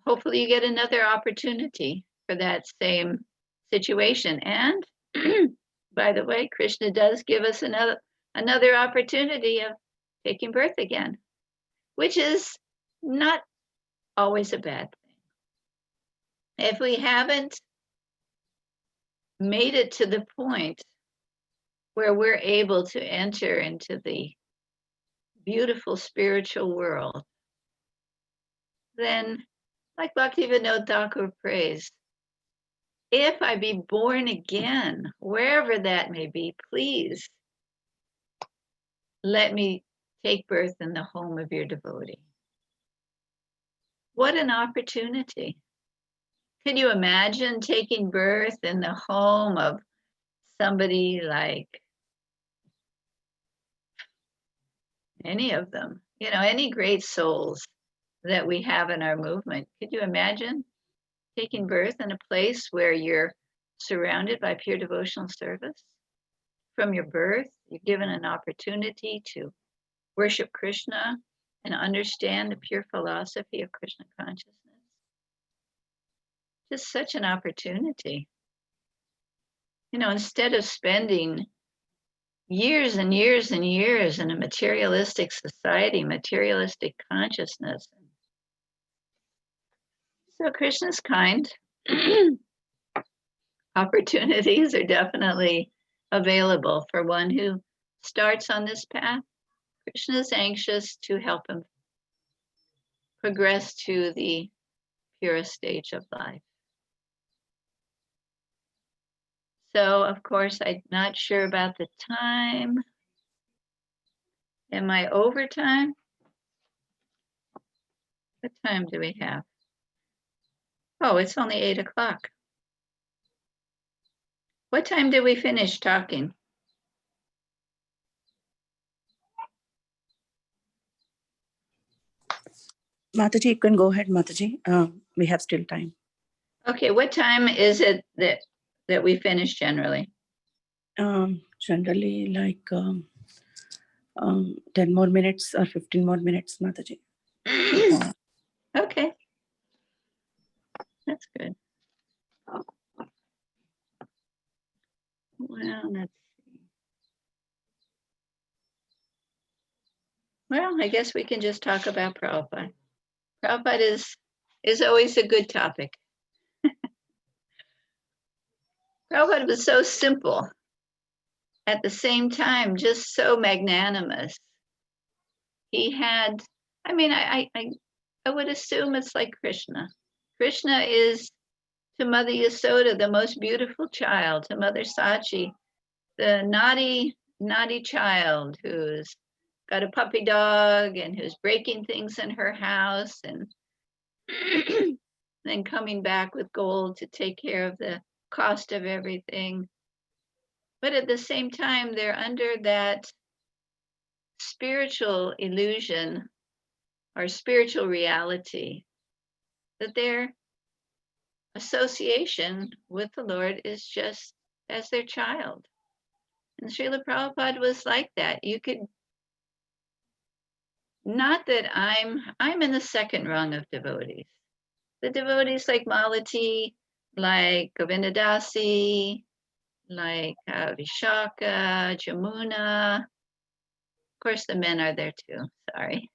hopefully you get another opportunity for that same situation. And by the way, Krishna does give us another opportunity of taking birth again, which is not always a bad thing. If we haven't made it to the point where we're able to enter into the beautiful spiritual world, then like Bhaktivinoda Thakur prays, if I be born again, wherever that may be, please let me take birth in the home of your devotee. What an opportunity. Can you imagine taking birth in the home of somebody like, any of them. You know, any great souls that we have in our movement. Could you imagine taking birth in a place where you're surrounded by pure devotional service? From your birth, you're given an opportunity to worship Krishna and understand the pure philosophy of Krishna consciousness. Just such an opportunity. You know, instead of spending years and years and years in a materialistic society, materialistic consciousness. So Krishna's kind. Opportunities are definitely available for one who starts on this path. Krishna is anxious to help him progress to the purest stage of life. So, of course, I'm not sure about the time. Am I over time? What time do we have? Oh, it's only 8 o'clock. What time did we finish talking? Mataji, you can go ahead, Mataji. We have still time. Okay, what time is it that we finish generally? Generally, like 10 more minutes or 15 more minutes, Mataji. Okay, that's good. Well, let's see. Well, I guess we can just talk about Prabhupada. Prabhupada is always a good topic. Prabhupada was so simple, at the same time, just so magnanimous. He had, I mean, I would assume it's like Krishna. Krishna is to Mother Yasoda the most beautiful child, to Mother Sachi, the naughty child who's got a puppy dog and who's breaking things in her house and then coming back with gold to take care of the cost of everything. But at the same time, they're under that spiritual illusion or spiritual reality that their association with the Lord is just as their child. And Srila Prabhupada was like that. You could, not that I'm in the second rung of devotees. The devotees like Malati, like Govindadasi, like Vishaka, Jamuna. Of course, the men are there too, sorry.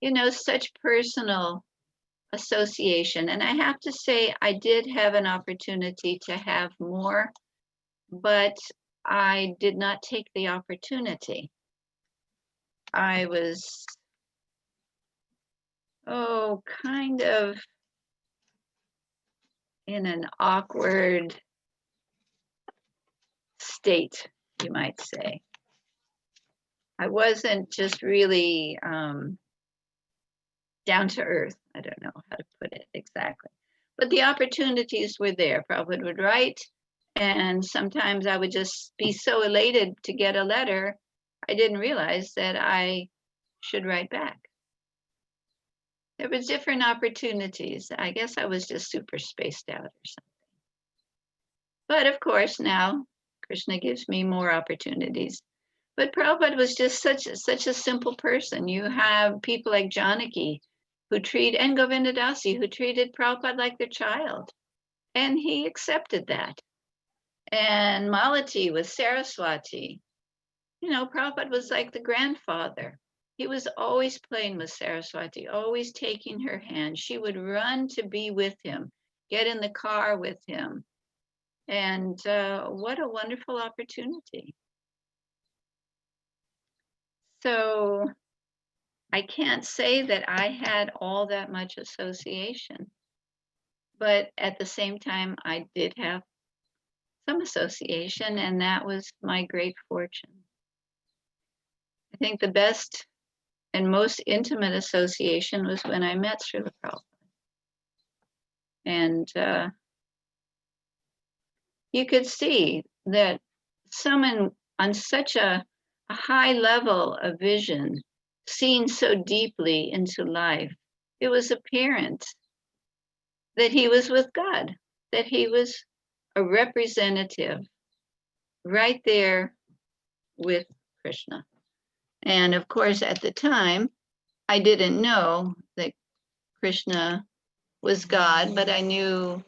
You know, such personal association. And I have to say, I did have an opportunity to have more, but I did not take the opportunity. I was, kind of in an awkward state, you might say. I wasn't just really down to earth. I don't know how to put it exactly. But the opportunities were there. Prabhupada would write, and sometimes I would just be so elated to get a letter, I didn't realize that I should write back. There were different opportunities. I guess I was just super spaced out or something. But of course, now Krishna gives me more opportunities. But Prabhupada was just such a simple person. You have people like Janaki and Govindadasi who treated Prabhupada like their child. And he accepted that. And Malati with Saraswati. You know, Prabhupada was like the grandfather. He was always playing with Saraswati, always taking her hand. She would run to be with him, get in the car with him. And what a wonderful opportunity. So I can't say that I had all that much association, but at the same time, I did have some association, and that was my great fortune. I think the best and most intimate association was when I met Srila Prabhupada. And you could see that someone on such a a high level of vision, seen so deeply into life. It was apparent that he was with God, that he was a representative right there with Krishna. And of course, at the time, I didn't know that Krishna was God, but I knew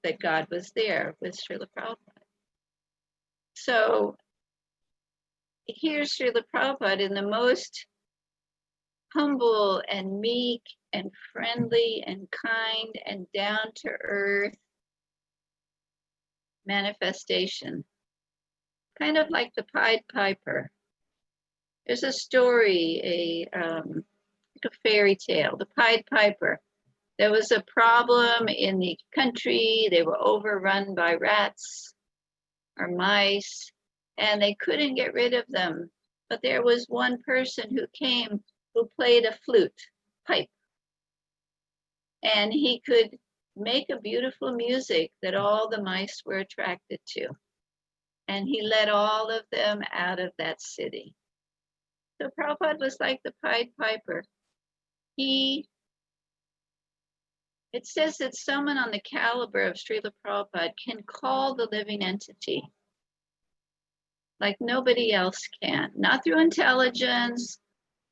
that God was there with Srila Prabhupada. So here's Srila Prabhupada in the most humble and meek and friendly and kind and down to earth manifestation, kind of like the Pied Piper. There's a story, like a fairy tale, the Pied Piper. There was a problem in the country. They were overrun by rats or mice, and they couldn't get rid of them. But there was one person who came who played a flute, pipe, and he could make a beautiful music that all the mice were attracted to. And he led all of them out of that city. So Prabhupada was like the Pied Piper. It says that someone on the caliber of Srila Prabhupada can call the living entity like nobody else can. Not through intelligence,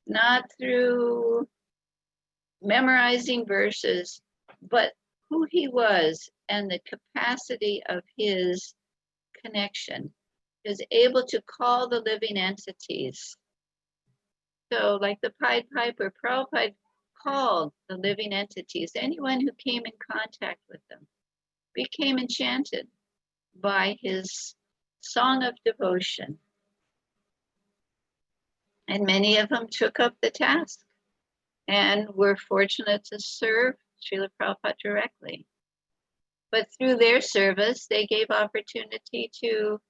not through memorizing verses, but who he was and the capacity of his connection. Is able to call the living entities. So like the Pied Piper, Prabhupada called the living entities. Anyone who came in contact with them became enchanted by his song of devotion. And many of them took up the task and were fortunate to serve Srila Prabhupada directly. But through their service, they gave opportunity to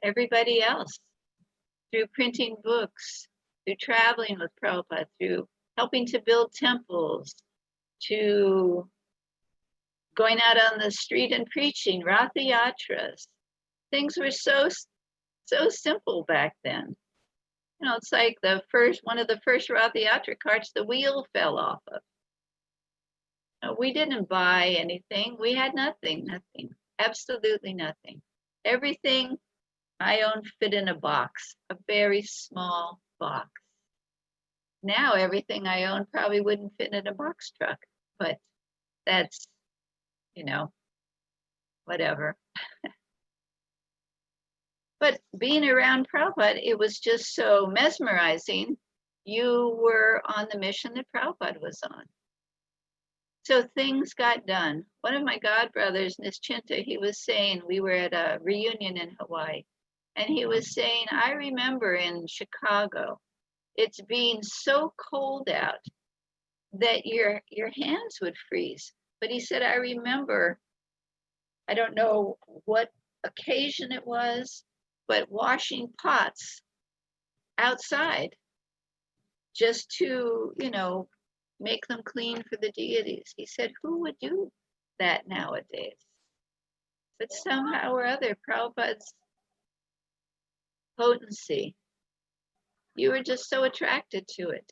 everybody else, through printing books, through traveling with Prabhupada, through helping to build temples, to going out on the street and preaching, Ratha Yatras. Things were so simple back then. You know, it's like one of the first Ratha Yatra carts, the wheel fell off of. No, we didn't buy anything. We had nothing, absolutely nothing. Everything I owned fit in a box, a very small box. Now everything I own probably wouldn't fit in a box truck, but that's, whatever. But being around Prabhupada, it was just so mesmerizing. You were on the mission that Prabhupada was on. So things got done. One of my godbrothers, Nischinta, he was saying, we were at a reunion in Hawaii, and he was saying, I remember in Chicago, it's being so cold out that your hands would freeze. But he said, I remember, I don't know what occasion it was, but washing pots outside just to, make them clean for the deities. He said, who would do that nowadays? But somehow or other, Prabhupada's potency, you were just so attracted to it.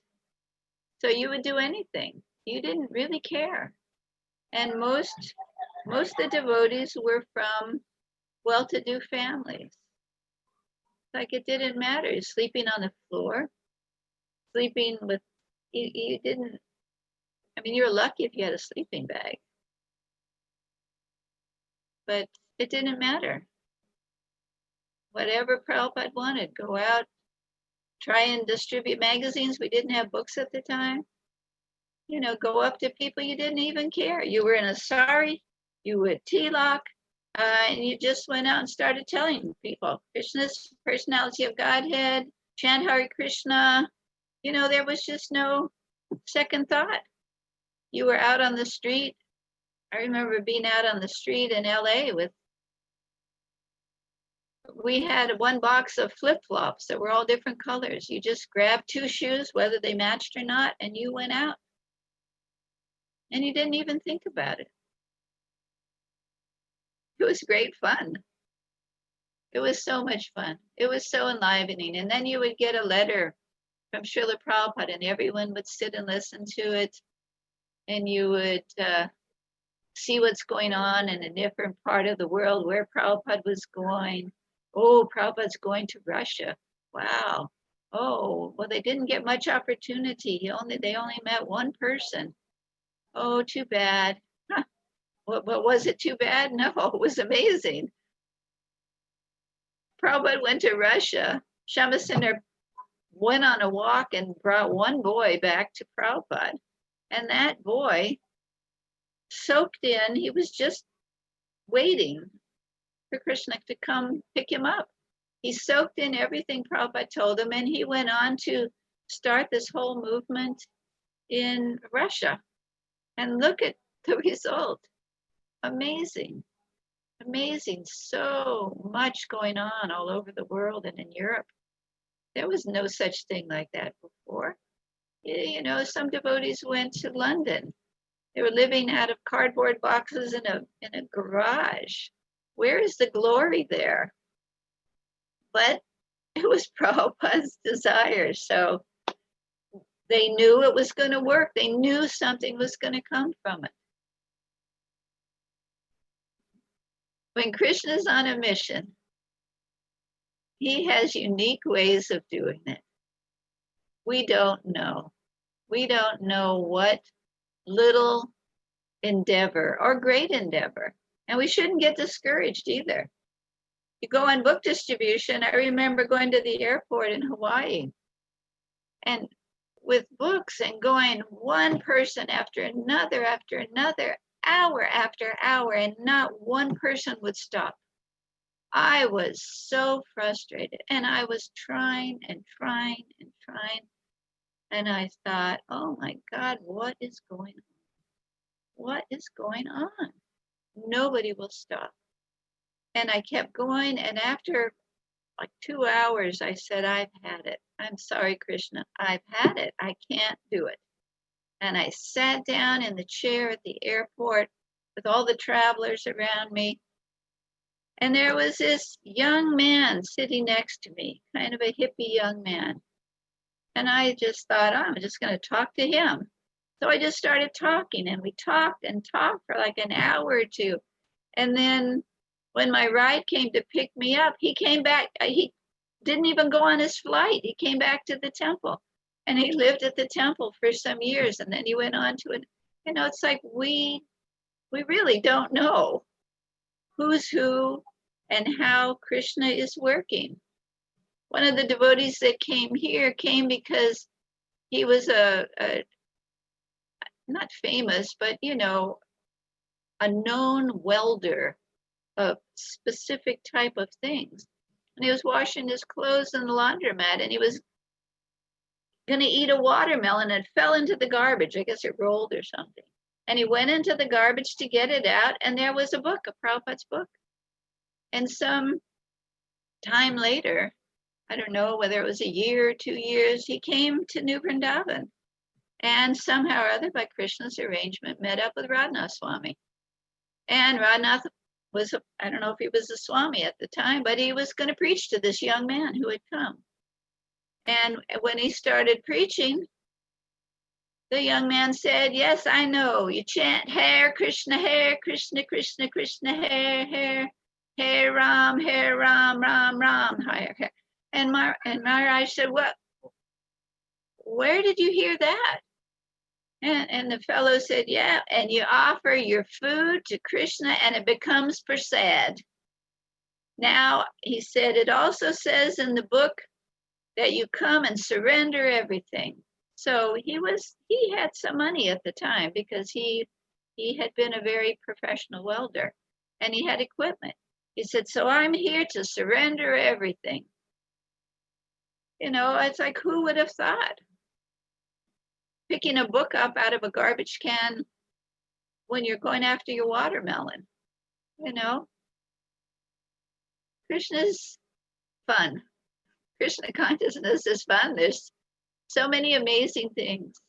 So you would do anything. You didn't really care. And most of the devotees were from well-to-do families. Like it didn't matter. You're sleeping on the floor, sleeping with, you didn't, you were lucky if you had a sleeping bag. But it didn't matter. Whatever Prabhupada wanted, go out, try and distribute magazines. We didn't have books at the time. Go up to people you didn't even care. You were in a sari, you would tilak, and you just went out and started telling people, Krishna's personality of Godhead, chant Hare Krishna. There was just no second thought. You were out on the street. I remember being out on the street in LA we had one box of flip-flops that were all different colors. You just grabbed 2 shoes, whether they matched or not, and you went out. And you didn't even think about it. It was great fun. It was so much fun. It was so enlivening. And then you would get a letter from Srila Prabhupada, and everyone would sit and listen to it. And you would see what's going on in a different part of the world, where Prabhupada was going. Oh, Prabhupada's going to Russia. Wow. Oh, well, they didn't get much opportunity. They only met one person. Oh, too bad. Huh. What was it too bad? No, it was amazing. Prabhupada went to Russia. Shamasunder went on a walk and brought one boy back to Prabhupada. And that boy soaked in, he was just waiting for Krishna to come pick him up. He soaked in everything Prabhupada told him, and he went on to start this whole movement in Russia. And look at the result. Amazing. Amazing. So much going on all over the world and in Europe. There was no such thing like that before. You know, some devotees went to London. They were living out of cardboard boxes in a garage. Where is the glory there? But it was Prabhupada's desire. So they knew it was going to work. They knew something was going to come from it. When Krishna's on a mission, he has unique ways of doing it. We don't know. We don't know what little endeavor or great endeavor. And we shouldn't get discouraged either. You go on book distribution. I remember going to the airport in Hawaii and with books and going one person after another, hour after hour, and not one person would stop. I was so frustrated, and I was trying and trying and trying. And I thought, oh my God, what is going on? What is going on? Nobody will stop. And I kept going. And after like 2 hours, I said, I've had it. I'm sorry, Krishna. I've had it. I can't do it. And I sat down in the chair at the airport with all the travelers around me. And there was this young man sitting next to me, kind of a hippie young man. And I just thought, oh, I'm just going to talk to him. So I just started talking, and we talked and talked for like an hour or two. And then when my ride came to pick me up, he came back. He didn't even go on his flight. He came back to the temple, and he lived at the temple for some years. And then he went on to it. You know, it's like we really don't know who's who and how Krishna is working. One of the devotees that came here came because he was a not famous, but you know, a known welder of specific type of things. And he was washing his clothes in the laundromat, and he was going to eat a watermelon and it fell into the garbage. I guess it rolled or something. And he went into the garbage to get it out, and there was a book, a Prabhupada's book. And some time later, I don't know whether it was a year or 2 years, he came to New Vrindavan. And somehow or other, by Krishna's arrangement, met up with Radhanath Swami. And Radhanath was, I don't know if he was a Swami at the time, but he was going to preach to this young man who had come. And when he started preaching, the young man said, yes, I know. You chant Hare Krishna, Krishna, Krishna, Hare, Hare Ram, Ram, Ram, Hare. And Maharaj said, what? Where did you hear that? And the fellow said, yeah, and you offer your food to Krishna and it becomes prasad. Now, he said, it also says in the book that you come and surrender everything. So he had some money at the time because he had been a very professional welder and he had equipment. He said, so I'm here to surrender everything. You know, it's like, who would have thought? Picking a book up out of a garbage can when you're going after your watermelon, you know? Krishna's fun. Krishna consciousness is fun. There's so many amazing things,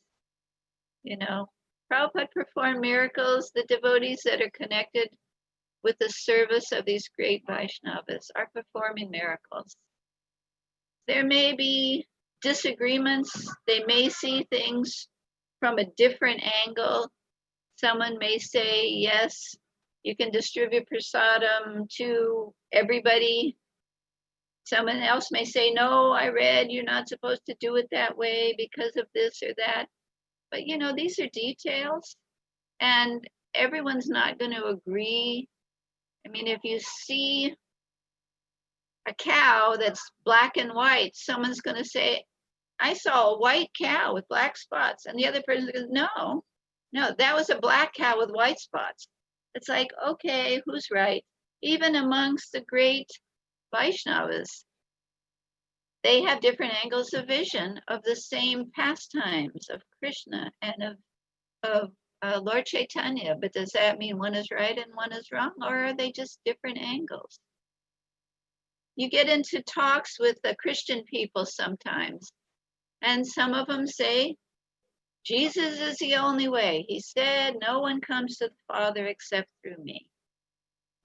you know. Prabhupada performed miracles. The devotees that are connected with the service of these great Vaishnavas are performing miracles. There may be disagreements. They may see things from a different angle. Someone may say, yes, you can distribute prasadam to everybody. Someone else may say, no, I read you're not supposed to do it that way because of this or that. But these are details, and everyone's not going to agree. I mean, if you see a cow that's black and white, someone's going to say, I saw a white cow with black spots. And the other person goes, no, that was a black cow with white spots. It's like, okay, who's right? Even amongst the great Vaishnavas, they have different angles of vision of the same pastimes of Krishna and of Lord Chaitanya. But does that mean one is right and one is wrong? Or are they just different angles? You get into talks with the Christian people sometimes, and some of them say, Jesus is the only way. He said, no one comes to the Father except through me.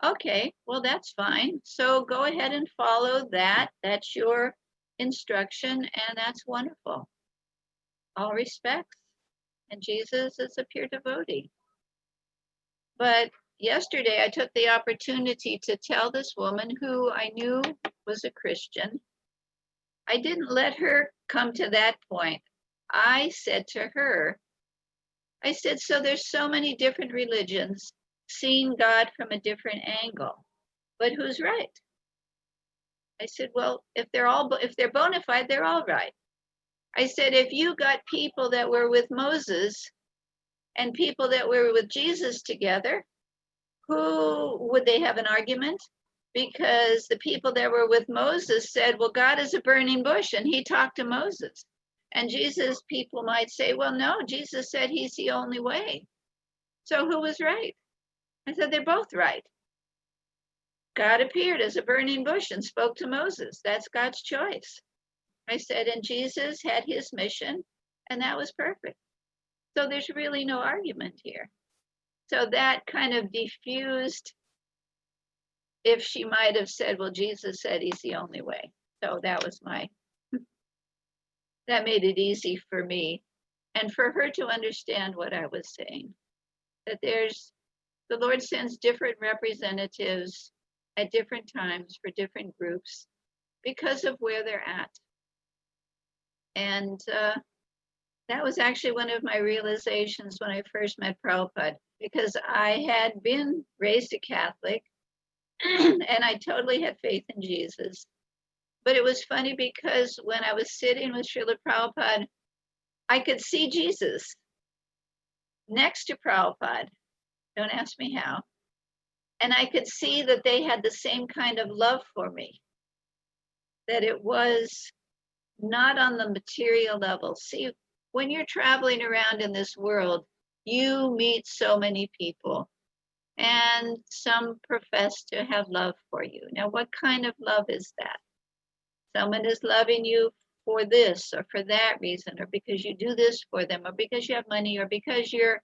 Okay, well, that's fine. So go ahead and follow that. That's your instruction, and that's wonderful. All respects. And Jesus is a pure devotee. But yesterday, I took the opportunity to tell this woman who I knew was a Christian. I didn't let her come to that point. I said to her, so there's so many different religions seeing God from a different angle, but who's right? I said, well, if they're bona fide, they're all right. I said, if you got people that were with Moses and people that were with Jesus together, who would they have an argument? Because the people that were with Moses said, well, God is a burning bush, and he talked to Moses. And Jesus, people might say, well, no, Jesus said he's the only way. So who was right? I said, they're both right. God appeared as a burning bush and spoke to Moses. That's God's choice. I said, and Jesus had his mission, and that was perfect. So there's really no argument here. So that kind of diffused if she might have said, well, Jesus said he's the only way. So that made it easy for me and for her to understand what I was saying, that the Lord sends different representatives at different times for different groups because of where they're at. And that was actually one of my realizations when I first met Prabhupada, because I had been raised a Catholic and I totally had faith in Jesus. But it was funny because when I was sitting with Srila Prabhupada, I could see Jesus next to Prabhupada. Don't ask me how. And I could see that they had the same kind of love for me, that it was not on the material level. See, when you're traveling around in this world, you meet so many people, and some profess to have love for you. Now, what kind of love is that? Someone is loving you for this or for that reason, or because you do this for them, or because you have money, or because you're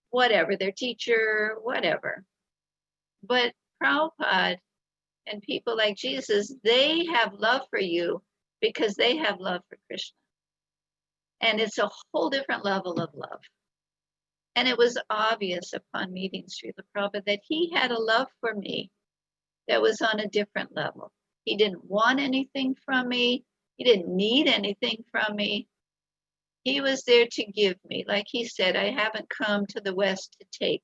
whatever, their teacher, whatever. But Prabhupada and people like Jesus, they have love for you because they have love for Krishna. And it's a whole different level of love. And it was obvious upon meeting Srila Prabhupada that he had a love for me that was on a different level. He didn't want anything from me. He didn't need anything from me. He was there to give me. Like he said, I haven't come to the West to take.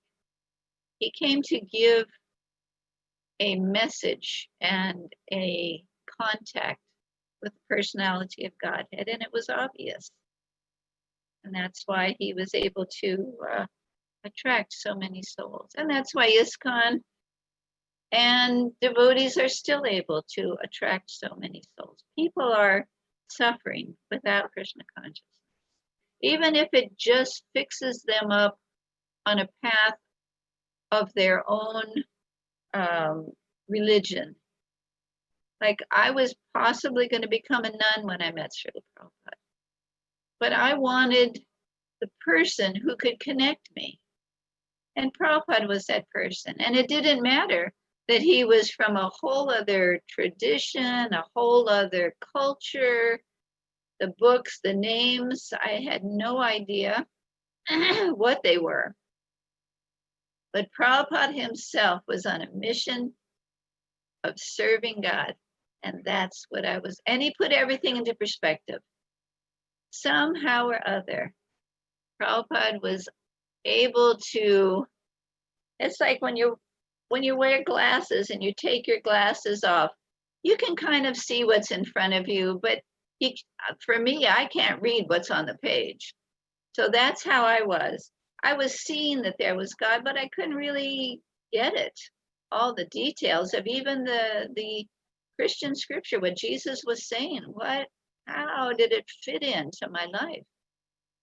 He came to give a message and a contact with the personality of Godhead, and it was obvious. And that's why he was able to attract so many souls. And that's why ISKCON and devotees are still able to attract so many souls. People are suffering without Krishna consciousness. Even if it just fixes them up on a path of their own religion. Like I was possibly going to become a nun when I met Srila Prabhupada. But I wanted the person who could connect me. And Prabhupada was that person. And it didn't matter that he was from a whole other tradition, a whole other culture, the books, the names, I had no idea what they were. But Prabhupada himself was on a mission of serving God. And that's what I was. And he put everything into perspective. Somehow or other, Prabhupada was able to, it's like when you wear glasses and you take your glasses off, you can kind of see what's in front of you, but for me, I can't read what's on the page. So that's how I was. I was seeing that there was God, but I couldn't really get it. All the details of even the Christian scripture, what Jesus was saying, how did it fit into my life?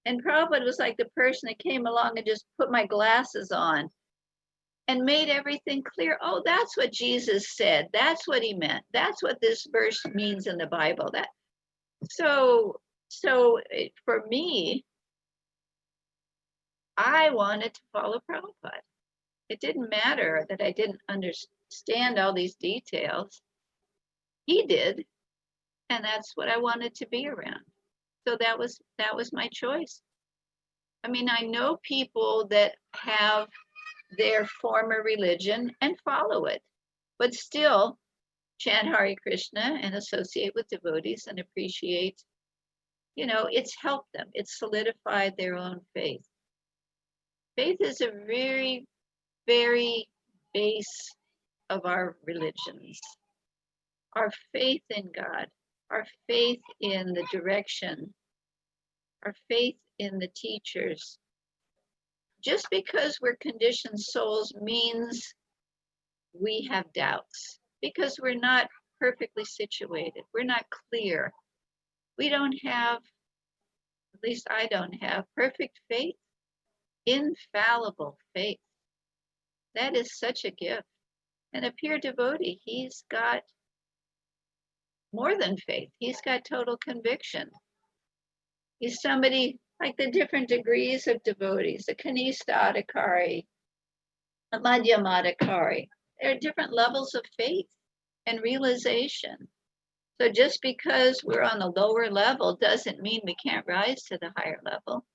And Prabhupada was like the person that came along and just put my glasses on and made everything clear. Oh, that's what Jesus said. That's what he meant. That's what this verse means in the Bible. So for me, I wanted to follow Prabhupada. It didn't matter that I didn't understand all these details. He did, and that's what I wanted to be around. So that was my choice. I mean, I know people that have their former religion and follow it, but still chant Hare Krishna and associate with devotees and appreciate, it's helped them. It's solidified their own faith. Faith is a very, very base of our religions. Our faith in God, our faith in the direction, our faith in the teachers. Just because we're conditioned souls means we have doubts because we're not perfectly situated. We're not clear. We don't have, at least I don't have, perfect faith, infallible faith. That is such a gift. And a pure devotee, he's got more than faith. He's got total conviction. He's somebody like the different degrees of devotees, the Kanista Adhikari, the Madhyama Adhikari. There are different levels of faith and realization. So just because we're on the lower level doesn't mean we can't rise to the higher level.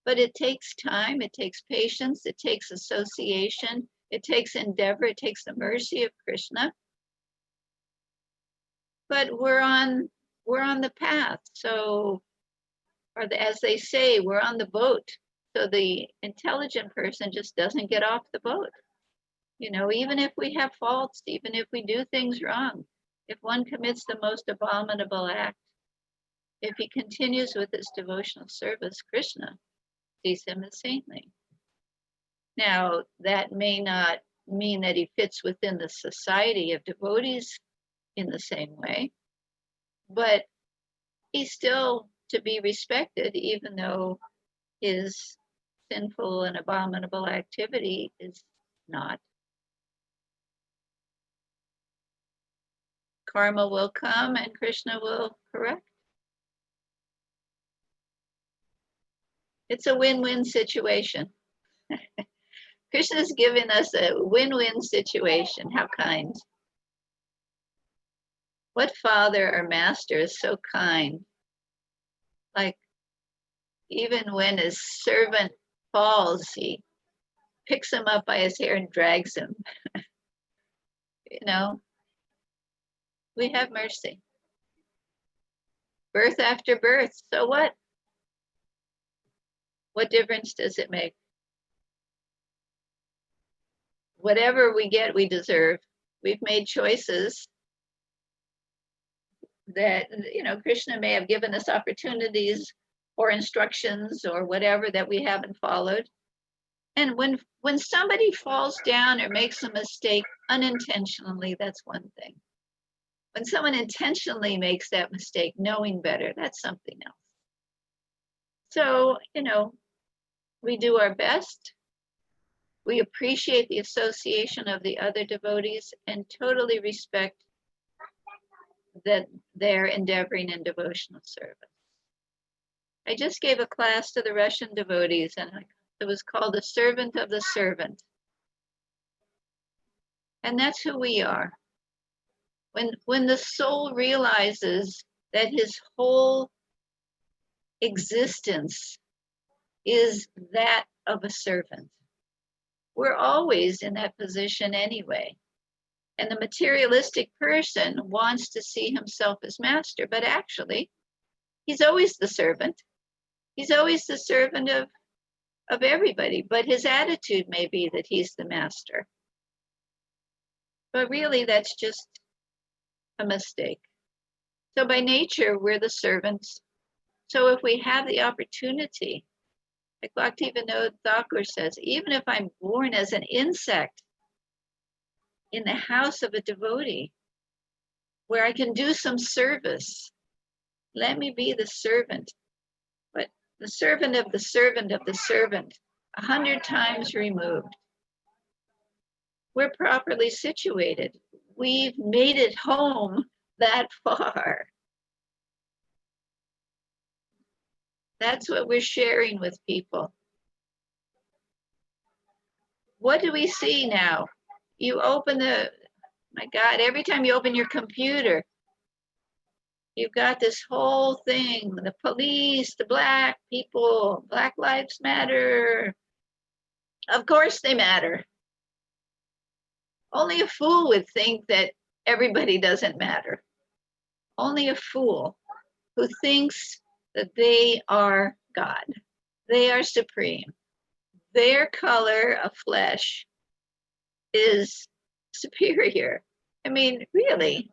But it takes time, it takes patience, it takes association, it takes endeavor, it takes the mercy of Krishna. But we're on the path. So, as they say, we're on the boat. So the intelligent person just doesn't get off the boat. Even if we have faults, even if we do things wrong, if one commits the most abominable act, if he continues with his devotional service, Krishna sees him as saintly. Now, that may not mean that he fits within the society of devotees in the same way, but he's still to be respected, even though his sinful and abominable activity is not. Karma will come and Krishna will correct. It's a win-win situation. Krishna's given us a win-win situation. How kind. What father or master is so kind? Like, even when his servant falls, he picks him up by his hair and drags him. We have mercy. Birth after birth, so what? What difference does it make? Whatever we get, we deserve. We've made choices that, Krishna may have given us opportunities or instructions or whatever that we haven't followed. And when somebody falls down or makes a mistake unintentionally, that's one thing. When someone intentionally makes that mistake, knowing better, that's something else. So, we do our best. We appreciate the association of the other devotees and totally respect that they're endeavoring in devotional service. I just gave a class to the Russian devotees, and It was called the servant of the servant. And that's who we are. When the soul realizes that his whole existence is that of a servant, we're always in that position anyway. And the materialistic person wants to see himself as master, but actually, he's always the servant. He's always the servant of everybody, but his attitude may be that he's the master. But really, that's just a mistake. So by nature, we're the servants. So if we have the opportunity, like Bhaktivinoda Thakur says, even if I'm born as an insect in the house of a devotee, where I can do some service, let me be the servant. But the servant of the servant of the servant, 100 times removed. We're properly situated. We've made it home that far. That's what we're sharing with people. What do we see now? You open my God, every time you open your computer, you've got this whole thing, the police, the black people, Black Lives Matter. Of course they matter. Only a fool would think that everybody doesn't matter. Only a fool who thinks that they are God. They are supreme. Their color of flesh is superior. I mean, really,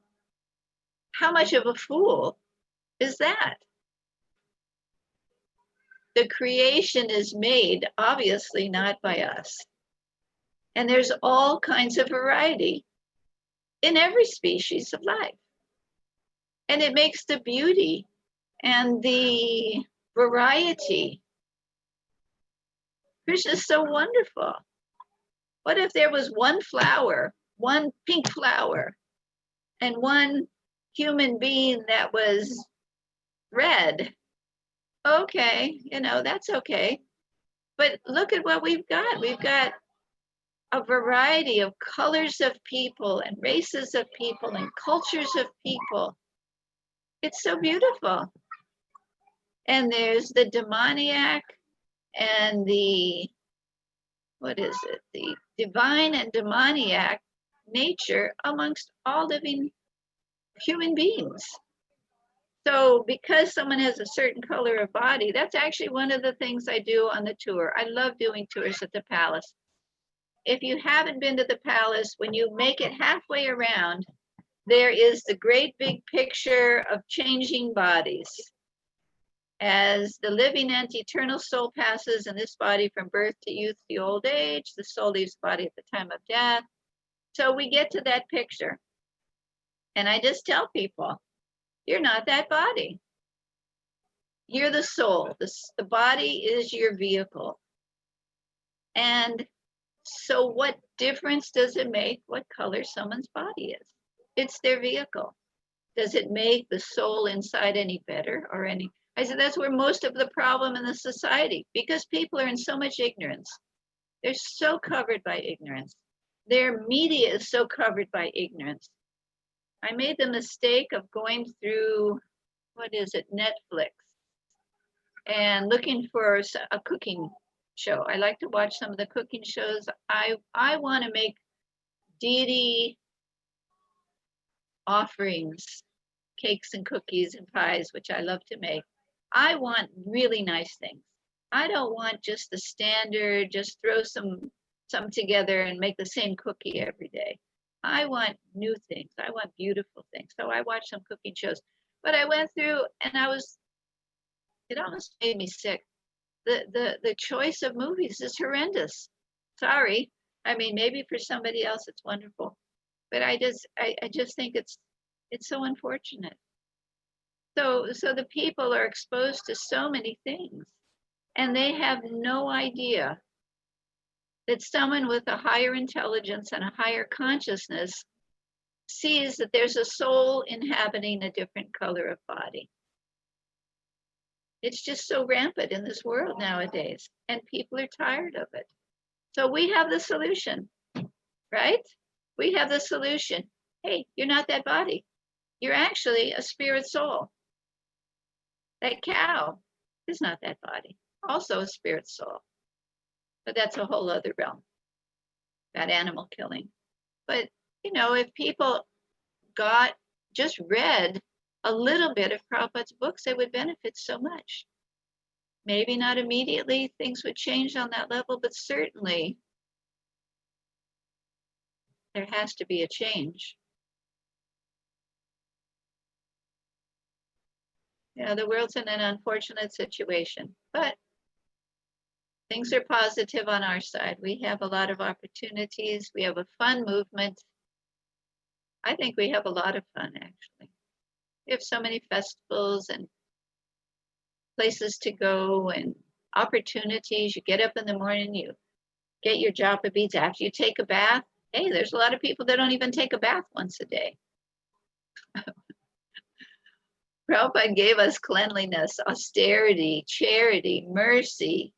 how much of a fool is that? The creation is made, obviously, not by us. And there's all kinds of variety in every species of life. And it makes the beauty and the variety. Krishna is so wonderful. What if there was one flower, one pink flower, and one human being that was red? Okay, that's okay. But look at what we've got. We've got a variety of colors of people and races of people and cultures of people. It's so beautiful. And there's the demoniac and the divine and demoniac nature amongst all living human beings. So because someone has a certain color of body, that's actually one of the things I do on the tour. I love doing tours at the palace. If you haven't been to the palace, when you make it halfway around, there is the great big picture of changing bodies. As the living and eternal soul passes in this body from birth to youth to old age, the soul leaves the body at the time of death. So we get to that picture. And I just tell people, you're not that body. You're the soul. The body is your vehicle. And so what difference does it make what color someone's body is? It's their vehicle. Does it make the soul inside any better or any? I said, that's where most of the problem in the society, because people are in so much ignorance. They're so covered by ignorance. Their media is so covered by ignorance. I made the mistake of going through, Netflix, and looking for a cooking show. I like to watch some of the cooking shows. I want to make deity offerings, cakes and cookies and pies, which I love to make. I want really nice things. I don't want just the standard, just throw some together and make the same cookie every day. I want new things. I want beautiful things. So I watched some cooking shows. But I went through and it almost made me sick. The choice of movies is horrendous. Sorry. I mean, maybe for somebody else it's wonderful. But I just think it's so unfortunate. So the people are exposed to so many things, and they have no idea that someone with a higher intelligence and a higher consciousness sees that there's a soul inhabiting a different color of body. It's just so rampant in this world nowadays, and people are tired of it. So we have the solution, right? We have the solution. Hey, you're not that body. You're actually a spirit soul. That cow is not that body, also a spirit soul. But that's a whole other realm, that animal killing. But, you know, if people just read a little bit of Prabhupada's books, they would benefit so much. Maybe not immediately things would change on that level, but certainly there has to be a change. You know, the world's in an unfortunate situation, but things are positive on our side. We have a lot of opportunities. We have a fun movement. I think we have a lot of fun, actually. We have so many festivals and places to go and opportunities. You get up in the morning, you get your japa beads after you take a bath. Hey, there's a lot of people that don't even take a bath once a day. Prabhupada gave us cleanliness, austerity, charity, mercy,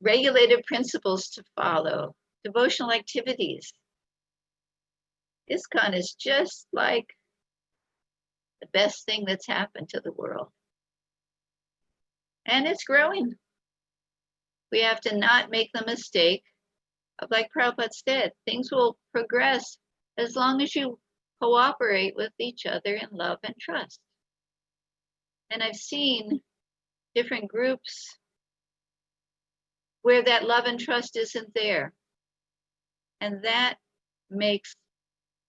regulated principles to follow, devotional activities. ISKCON is just like the best thing that's happened to the world. And it's growing. We have to not make the mistake of, like Prabhupada said, things will progress as long as you cooperate with each other in love and trust. And I've seen different groups where that love and trust isn't there. And that makes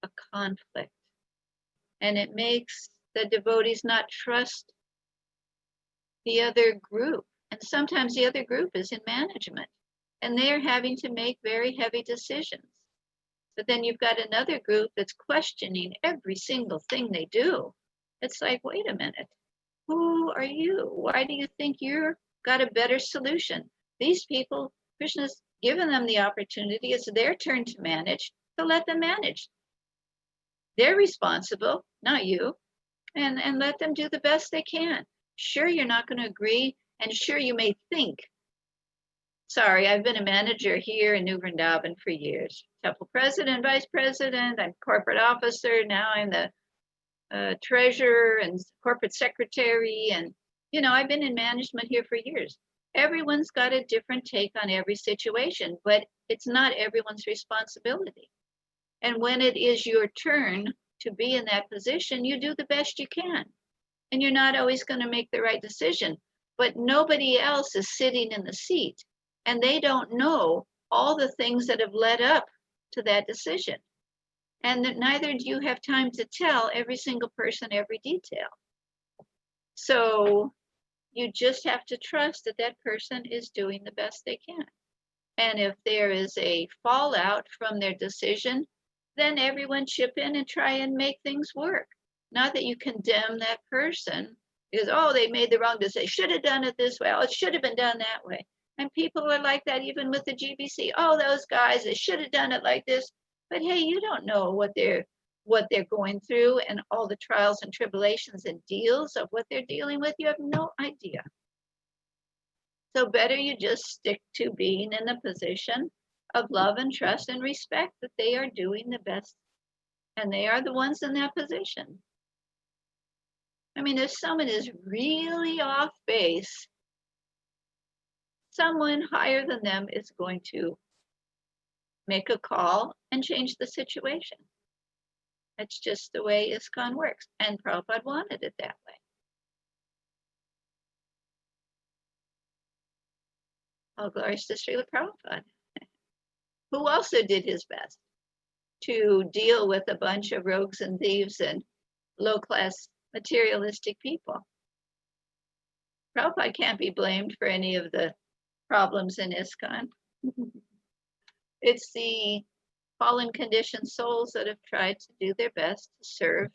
a conflict. And it makes the devotees not trust the other group. And sometimes the other group is in management and they're having to make very heavy decisions. But then you've got another group that's questioning every single thing they do. It's like, wait a minute, who are you? Why do you think you've got a better solution? These people, Krishna's given them the opportunity. It's their turn to manage, so let them manage. They're responsible, not you. And let them do the best they can. Sure, you're not going to agree, and sure, you may think. Sorry, I've been a manager here in New Vrindavan for years. Temple president, vice president, I'm corporate officer. Now I'm the treasurer and corporate secretary. And, you know, I've been in management here for years. Everyone's got a different take on every situation, but it's not everyone's responsibility. And when it is your turn to be in that position, you do the best you can. And you're not always going to make the right decision, but nobody else is sitting in the seat. And they don't know all the things that have led up to that decision. And that neither do you have time to tell every single person every detail. So you just have to trust that that person is doing the best they can. And if there is a fallout from their decision, then everyone chip in and try and make things work. Not that you condemn that person because, oh, they made the wrong decision. They should have done it this way. Oh, it should have been done that way. And people are like that even with the GBC. Oh, those guys, they should have done it like this. But hey, you don't know what they're going through and all the trials and tribulations and deals of what they're dealing with. You have no idea. So better you just stick to being in a position of love and trust and respect that they are doing the best. And they are the ones in that position. I mean, if someone is really off base, someone higher than them is going to make a call and change the situation. That's just the way ISKCON works. And Prabhupada wanted it that way. All glories to Srila Prabhupada, who also did his best to deal with a bunch of rogues and thieves and low-class materialistic people. Prabhupada can't be blamed for any of the problems in ISKCON. It's the fallen conditioned souls that have tried to do their best to serve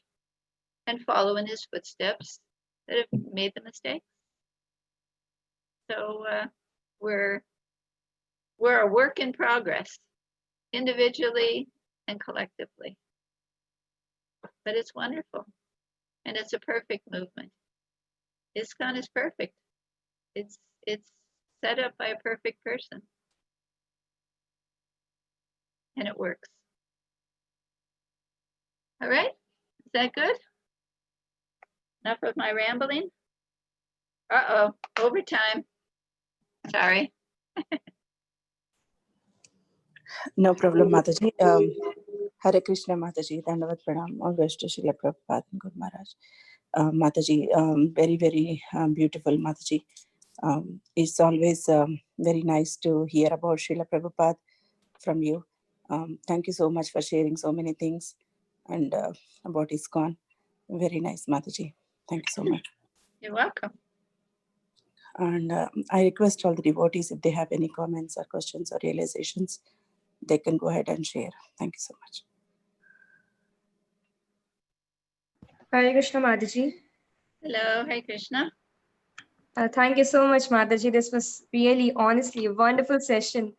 and follow in his footsteps that have made the mistakes. So we're a work in progress, individually and collectively. But it's wonderful, and it's a perfect movement. ISKCON is perfect. It's set up by a perfect person. And it works. All right, is that good? Enough of my rambling? Uh-oh, overtime. Sorry. No problem, Mataji. Hare Krishna, Mataji. Dandavat Pranam. All goes to Srila Prabhupada and Guru Maharaj. Mataji, very, very beautiful, Mataji. It's always very nice to hear about Srila Prabhupada from you. Thank you so much for sharing so many things and about ISKCON. Very nice, Mataji. Thank you so much. You're welcome. And I request all the devotees, if they have any comments or questions or realizations, they can go ahead and share. Thank you so much. Hare Krishna Mataji. Hello, Hare Krishna. Thank you so much, Mataji. This was really, honestly, a wonderful session.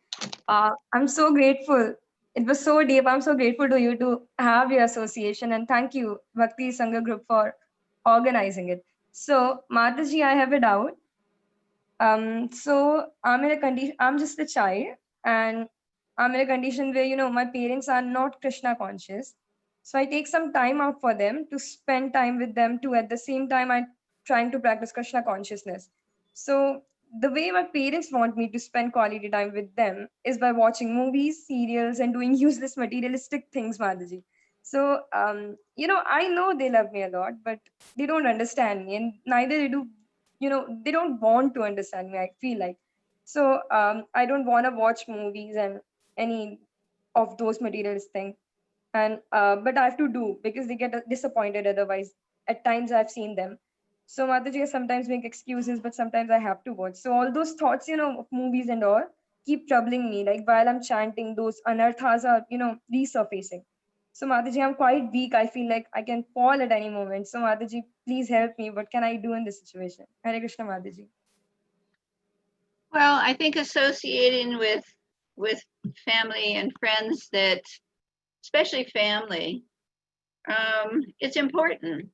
I'm so grateful. It was so deep. I'm so grateful to you to have your association. And thank you, Bhakti Sangha Group, for organizing it. So, Mataji, I have a doubt. So I'm in a condition, I'm just a child, and I'm in a condition where, my parents are not Krishna conscious. So I take some time out for them to spend time with them too. At the same time, I'm trying to practice Krishna consciousness. So the way my parents want me to spend quality time with them is by watching movies, serials, and doing useless materialistic things, Mataji. So, I know they love me a lot, but they don't understand me, and neither they do, they don't want to understand me, I feel like. So I don't want to watch movies and any of those materialist things, and but I have to do because they get disappointed otherwise. At times I've seen them. So Mataji, I sometimes make excuses, but sometimes I have to watch. So all those thoughts, of movies and all keep troubling me. Like while I'm chanting, those anarthas are, resurfacing. So Mataji, I'm quite weak. I feel like I can fall at any moment. So Mataji, please help me. What can I do in this situation? Hare Krishna, Mataji. Well, I think associating with family and friends, that especially family, it's important.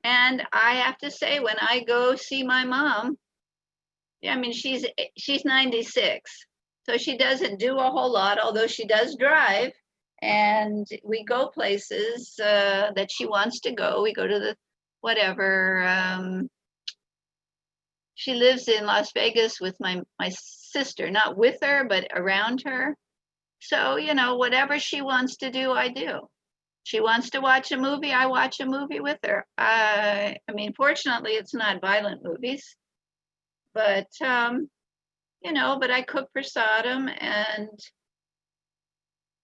And I have to say, when I go see my mom, I mean, she's 96, so she doesn't do a whole lot, although she does drive. And we go places that she wants to go. We go to the whatever. She lives in Las Vegas with my sister, not with her, but around her. So, whatever she wants to do, I do. She wants to watch a movie, I watch a movie with her. I mean, fortunately, it's not violent movies, but, but I cook prasadam, and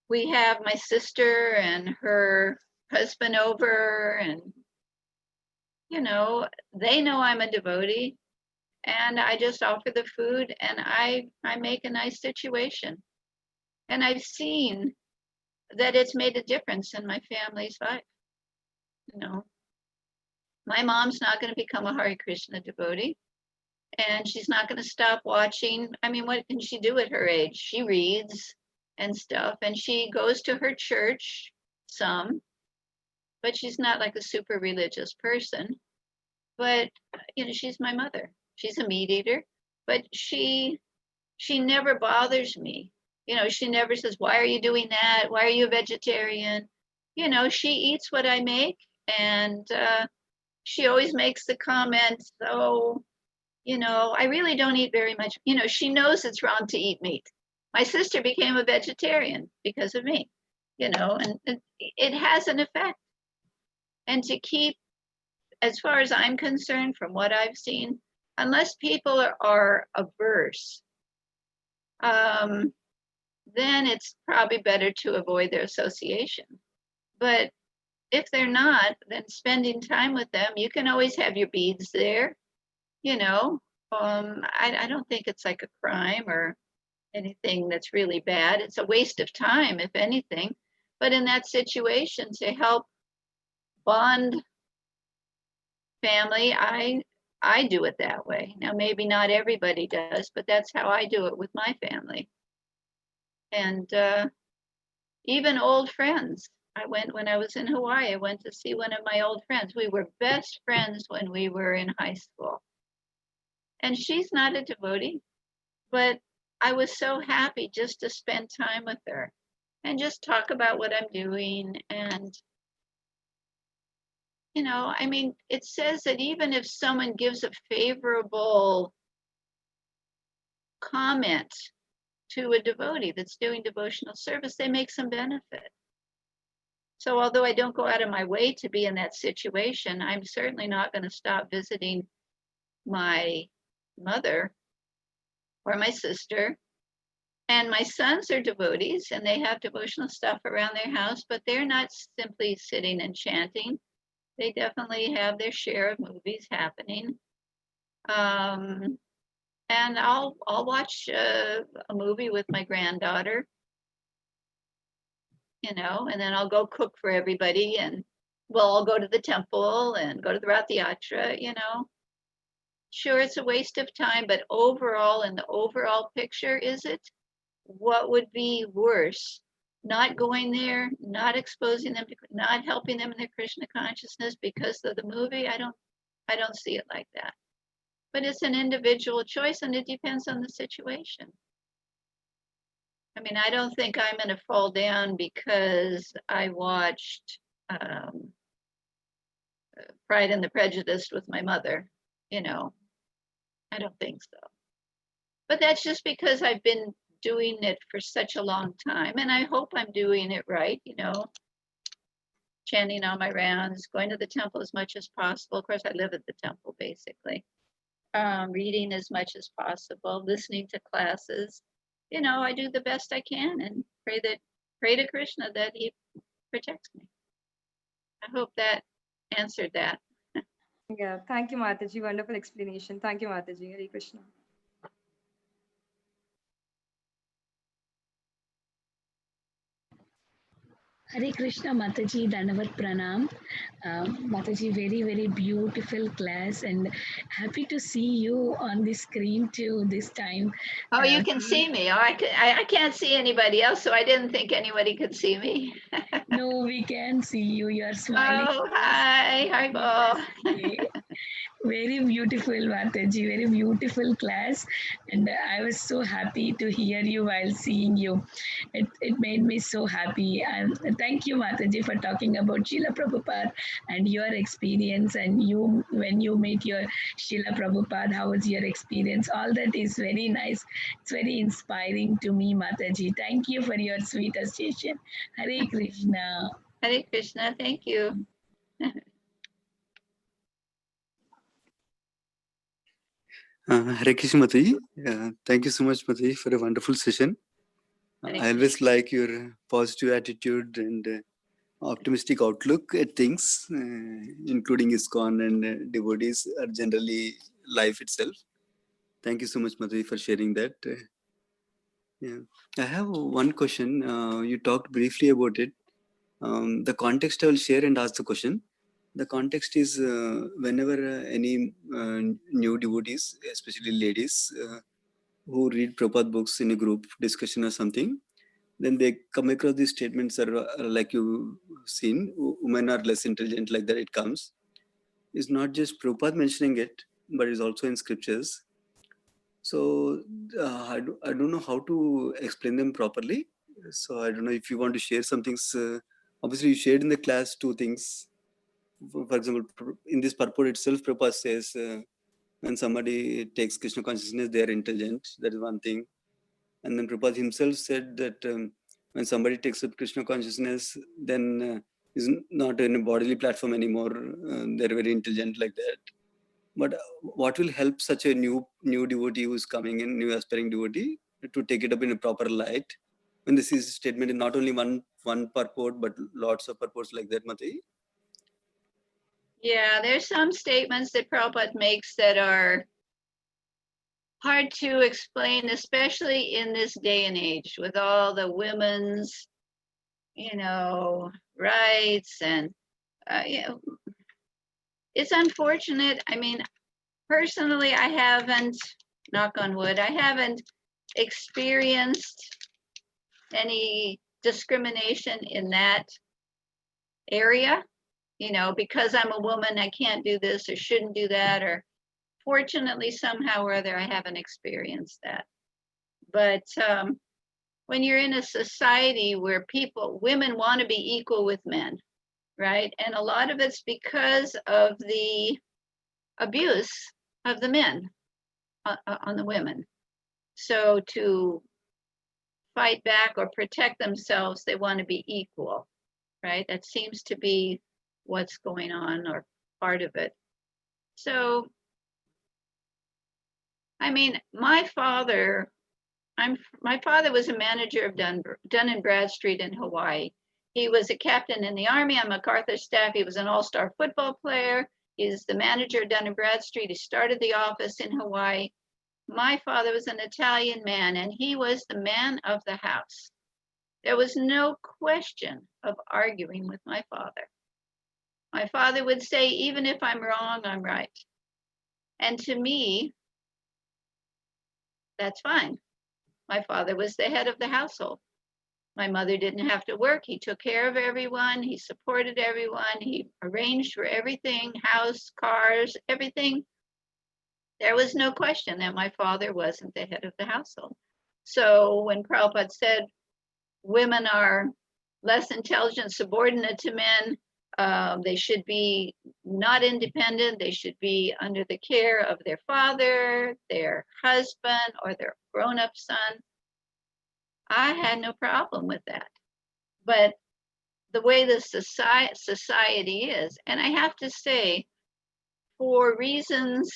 we have my sister and her husband over, and, they know I'm a devotee. And I just offer the food, and I make a nice situation. And I've seen that it's made a difference in my family's life. My mom's not going to become a Hare Krishna devotee, and she's not going to stop watching. I mean, what can she do at her age? She reads and stuff, and she goes to her church some, but she's not like a super religious person. But, she's my mother. She's a meat eater, but she never bothers me. She never says, why are you doing that? Why are you a vegetarian? She eats what I make, and she always makes the comment, oh, I really don't eat very much. She knows it's wrong to eat meat. My sister became a vegetarian because of me, and it has an effect. And to keep, as far as I'm concerned, from what I've seen, unless people are averse, then it's probably better to avoid their association. But if they're not, then spending time with them, you can always have your beads there, I don't think it's like a crime or anything that's really bad. It's a waste of time, if anything. But in that situation, to help bond family, I do it that way. Now, maybe not everybody does, but that's how I do it with my family. And even old friends, I went when I was in Hawaii. I went to see one of my old friends. We were best friends when we were in high school. And she's not a devotee, but I was so happy just to spend time with her and just talk about what I'm doing. And, you know, I mean, it says that even if someone gives a favorable comment to a devotee that's doing devotional service, they make some benefit. So although I don't go out of my way to be in that situation, I'm certainly not going to stop visiting my mother or my sister. And my sons are devotees and they have devotional stuff around their house, but they're not simply sitting and chanting. They definitely have their share of movies happening. And I'll watch a movie with my granddaughter, you know, and then I'll go cook for everybody, and well, I'll go to the temple and go to the Rath Yatra, you know. Sure, it's a waste of time, but overall, in the overall picture, is it? What would be worse? Not going there, not exposing them to, not helping them in their Krishna consciousness because of the movie? I don't see it like that. But it's an individual choice and it depends on the situation. I mean, I don't think I'm going to fall down because I watched Pride and the Prejudice with my mother, you know. I don't think so. But that's just because I've been doing it for such a long time, and I hope I'm doing it right, you know, chanting on my rounds, going to the temple as much as possible. Of course, I live at the temple, basically. Reading as much as possible, listening to classes. You know, I do the best I can and pray to Krishna that he protects me. I hope that answered that. Yeah, thank you, Mataji. Wonderful explanation. Thank you, Mataji. Hare Krishna. Hare Krishna, Mataji, Dandavat Pranam. Mataji, very, very beautiful class and happy to see you on the screen too this time. Oh, you can see me. Oh, I can't see anybody else, so I didn't think anybody could see me. No, we can see you. You are smiling. Oh, hi. Hi, Bo. Very beautiful, Mataji, very beautiful class. And I was so happy to hear you while seeing you. It made me so happy. And thank you, Mataji, for talking about Srila Prabhupada and your experience. And you, when you meet your Srila Prabhupada, how was your experience? All that is very nice. It's very inspiring to me, Mataji. Thank you for your sweet association. Hare Krishna. Hare Krishna. Thank you. Hare Krishna, Mataji. Thank you so much, Mataji, for a wonderful session. I always like your positive attitude and optimistic outlook at things, including ISKCON and devotees are generally life itself. Thank you so much, Mataji, for sharing that. Yeah, I have one question. You talked briefly about it. The context I will share and ask the question. The context is whenever any new devotees, especially ladies, who read Prabhupada books in a group discussion or something, then they come across these statements are like you've seen, women are less intelligent, like that it comes. It's not just Prabhupada mentioning it, but it's also in scriptures. So I don't know how to explain them properly. So I don't know if you want to share some things. Obviously, you shared in the class two things. For example, in this purport itself, Prabhupada says when somebody takes Krishna consciousness, they are intelligent. That is one thing. And then Prabhupada himself said that when somebody takes up Krishna consciousness, then is not in a bodily platform anymore. They're very intelligent like that. But what will help such a new devotee who's coming in, new aspiring devotee, to take it up in a proper light? When this is statement is not only one purport, but lots of purports like that, Mataji. Yeah, there's some statements that Prabhupada makes that are hard to explain, especially in this day and age with all the women's, you know, rights and, you know, it's unfortunate. I mean, personally, I haven't, knock on wood, I haven't experienced any discrimination in that area, you know, because I'm a woman, I can't do this or shouldn't do that, or fortunately, somehow or other, I haven't experienced that. But when you're in a society where women want to be equal with men, right? And a lot of it's because of the abuse of the men on the women. So to fight back or protect themselves, they want to be equal, right? That seems to be what's going on, or part of it. So, I mean, my father was a manager of Dun and Bradstreet in Hawaii. He was a captain in the Army on MacArthur's staff. He was an all-star football player. He's the manager of Dun and Bradstreet. He started the office in Hawaii. My father was an Italian man, and he was the man of the house. There was no question of arguing with my father. My father would say, even if I'm wrong, I'm right. And to me, that's fine. My father was the head of the household. My mother didn't have to work. He took care of everyone. He supported everyone. He arranged for everything, house, cars, everything. There was no question that my father wasn't the head of the household. So when Prabhupada said women are less intelligent, subordinate to men, they should be not independent, they should be under the care of their father, their husband, or their grown-up son, I had no problem with that. But the way the society is, and I have to say, for reasons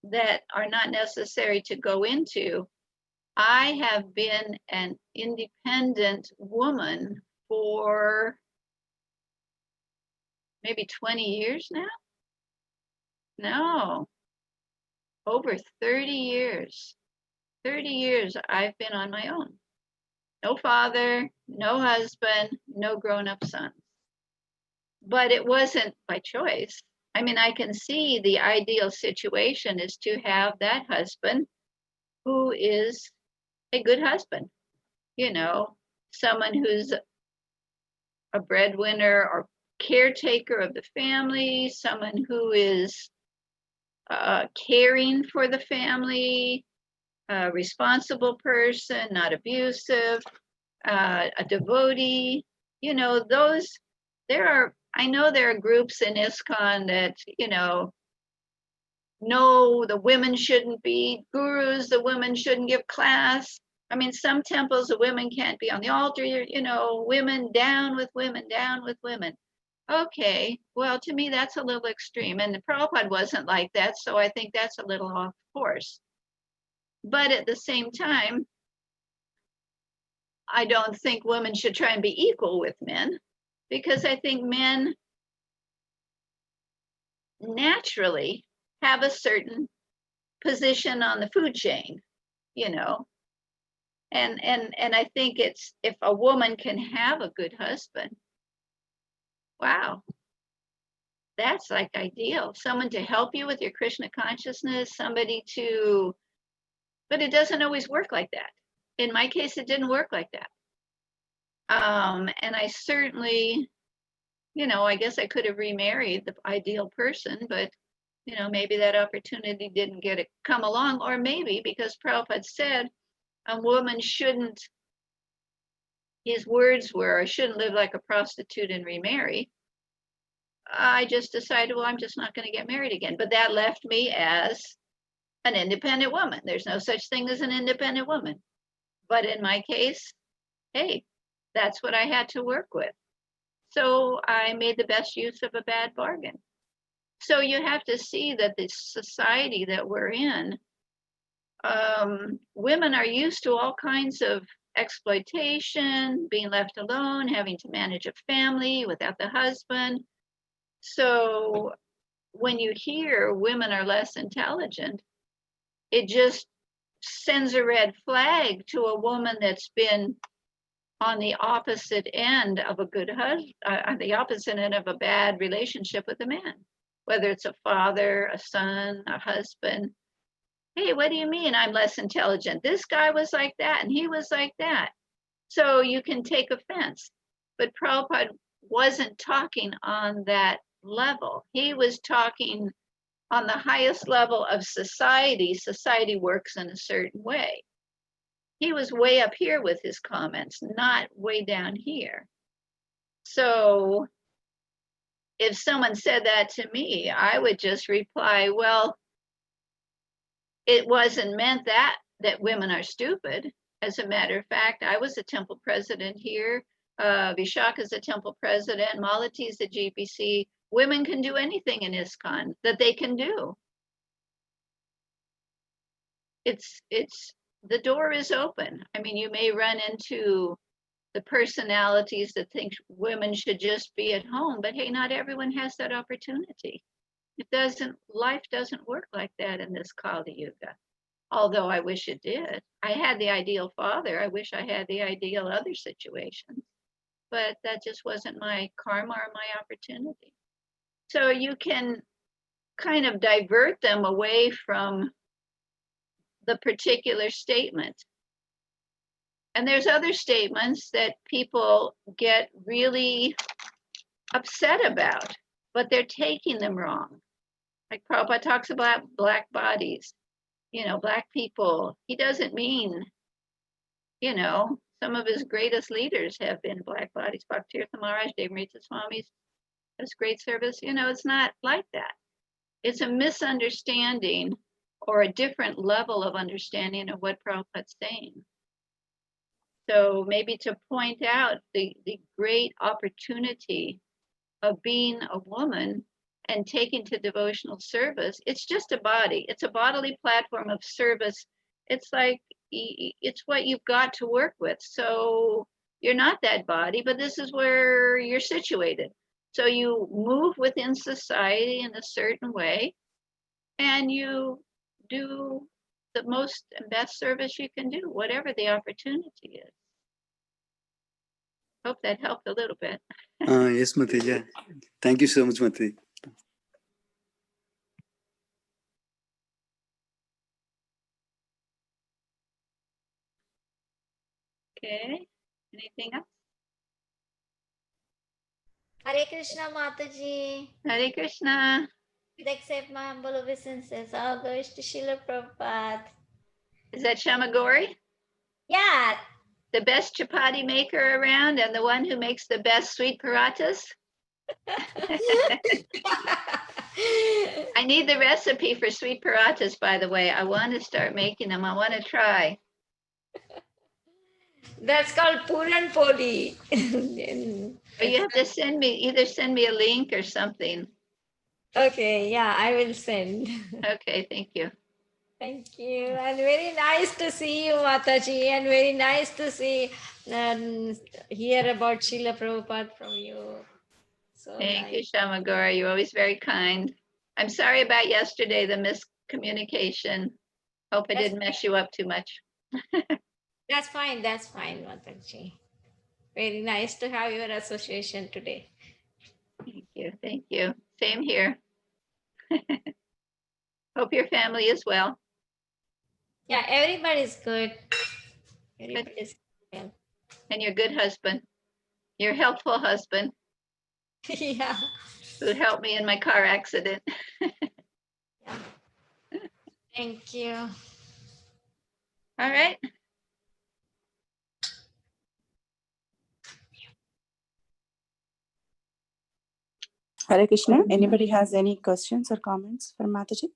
that are not necessary to go into, I have been an independent woman for maybe 20 years now. No, over 30 years. 30 years I've been on my own. No father, no husband, no grown-up sons. But it wasn't by choice. I mean, I can see the ideal situation is to have that husband who is a good husband, you know, someone who's a breadwinner or caretaker of the family, someone who is caring for the family, a responsible person, not abusive, a devotee, you know, I know there are groups in ISKCON that, you know, no, the women shouldn't be gurus, the women shouldn't give class. I mean, some temples, the women can't be on the altar, you know, women down with women, down with women. Okay, well, to me, that's a little extreme. And the Prabhupada wasn't like that, so I think that's a little off course. But at the same time, I don't think women should try and be equal with men, because I think men naturally have a certain position on the food chain, you know. And I think it's, if a woman can have a good husband, wow, that's like ideal. Someone to help you with your Krishna consciousness, somebody to, but it doesn't always work like that. In my case, it didn't work like that. And I certainly, you know, I guess I could have remarried the ideal person, but, you know, maybe that opportunity didn't come along, or maybe because Prabhupada said a woman shouldn't, his words were, I shouldn't live like a prostitute and remarry. I just decided, well, I'm just not going to get married again. But that left me as an independent woman. There's no such thing as an independent woman. But in my case, hey, that's what I had to work with. So I made the best use of a bad bargain. So you have to see that the society that we're in, women are used to all kinds of exploitation, being left alone, having to manage a family without the husband. So when you hear women are less intelligent, it just sends a red flag to a woman that's been on the opposite end of a good husband, on the opposite end of a bad relationship with a man, whether it's a father, a son, a husband. Hey, what do you mean I'm less intelligent? This guy was like that and he was like that. So you can take offense. But Prabhupada wasn't talking on that level. He was talking on the highest level of society. Society works in a certain way. He was way up here with his comments, not way down here. So if someone said that to me, I would just reply, well, it wasn't meant that women are stupid. As a matter of fact, I was a temple president here. Vishaka's a temple president. Malati's the GPC. Women can do anything in ISKCON that they can do. It's the door is open. I mean, you may run into the personalities that think women should just be at home, but hey, not everyone has that opportunity. Life doesn't work like that in this Kali Yuga. Although I wish it did. I had the ideal father. I wish I had the ideal other situations, but that just wasn't my karma or my opportunity. So you can kind of divert them away from the particular statement. And there's other statements that people get really upset about, but they're taking them wrong. Like Prabhupada talks about black bodies, black people. He doesn't mean, some of his greatest leaders have been black bodies. Bhaktirtha Maharaj, Devarita Swami, has great service. It's not like that. It's a misunderstanding or a different level of understanding of what Prabhupada's saying. So maybe to point out the great opportunity of being a woman and taken to devotional service. It's just a body. It's a bodily platform of service. It's like, it's what you've got to work with. So you're not that body, but this is where you're situated. So you move within society in a certain way, and you do the most and best service you can do, whatever the opportunity is. Hope that helped a little bit. Yes, Mataji. Yeah. Thank you so much, Mataji. Okay, anything else? Hare Krishna, Mataji. Hare Krishna. Please accept my humble obeisances. All goes to Srila Prabhupada. Is that Shamagori? Yeah. The best chapati maker around and the one who makes the best sweet parathas? I need the recipe for sweet parathas, by the way. I want to start making them. I want to try. That's called Puran Poli. But you have to send me a link or something. Okay, yeah, I will send. Okay, thank you. Thank you. And very nice to see you, Mataji. And very nice to see and hear about Srila Prabhupada from you. So Thank you, nice. Shamagori. You're always very kind. I'm sorry about yesterday, the miscommunication. Hope I didn't mess you up too much. That's fine, Mataji. Very nice to have your association today. Thank you. Same here. Hope your family is well. Yeah, everybody's good. Everybody's well. And your good husband, your helpful husband. Yeah. Who helped me in my car accident. Yeah. Thank you. All right. Hare Krishna. Anybody has any questions or comments for Mataji?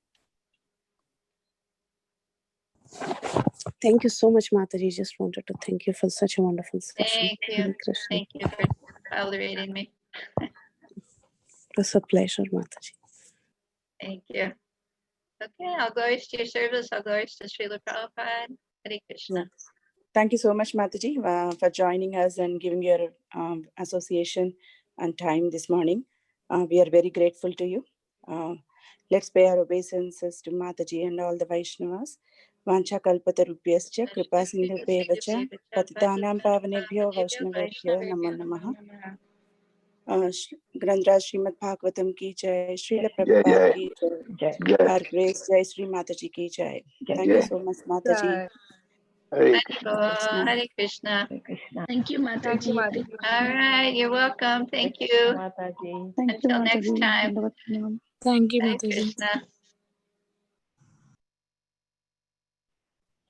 Thank you so much, Mataji. Just wanted to thank you for such a wonderful session. Thank you. Thank you for tolerating me. It was a pleasure, Mataji. Thank you. Okay, I'll go to your service. I'll go to Srila Prabhupada. Hare Krishna. Yeah. Thank you so much, Mataji, for joining us and giving your association and time this morning. We are very grateful to you. Let's pay our obeisances to Mataji and all the Vaishnavas. Vancha kalpatarubhyascha kripa sindhubhyevacha patitanam pavanebhyo vaishnavebhyo namo namaha. Grandraj Srimad Bhagavatam ki jai, Srila Prabhupada ki jai, Our Grace Jayasri Mataji ki jai. Thank you so much, Mataji. Hare Krishna. Thank you, Thank you, Mataji. Mataji. All right, you're welcome. Thank you. Thank you, Until next Mataji. time. Dandavat pranam. Thank you, Hare Mataji. Krishna.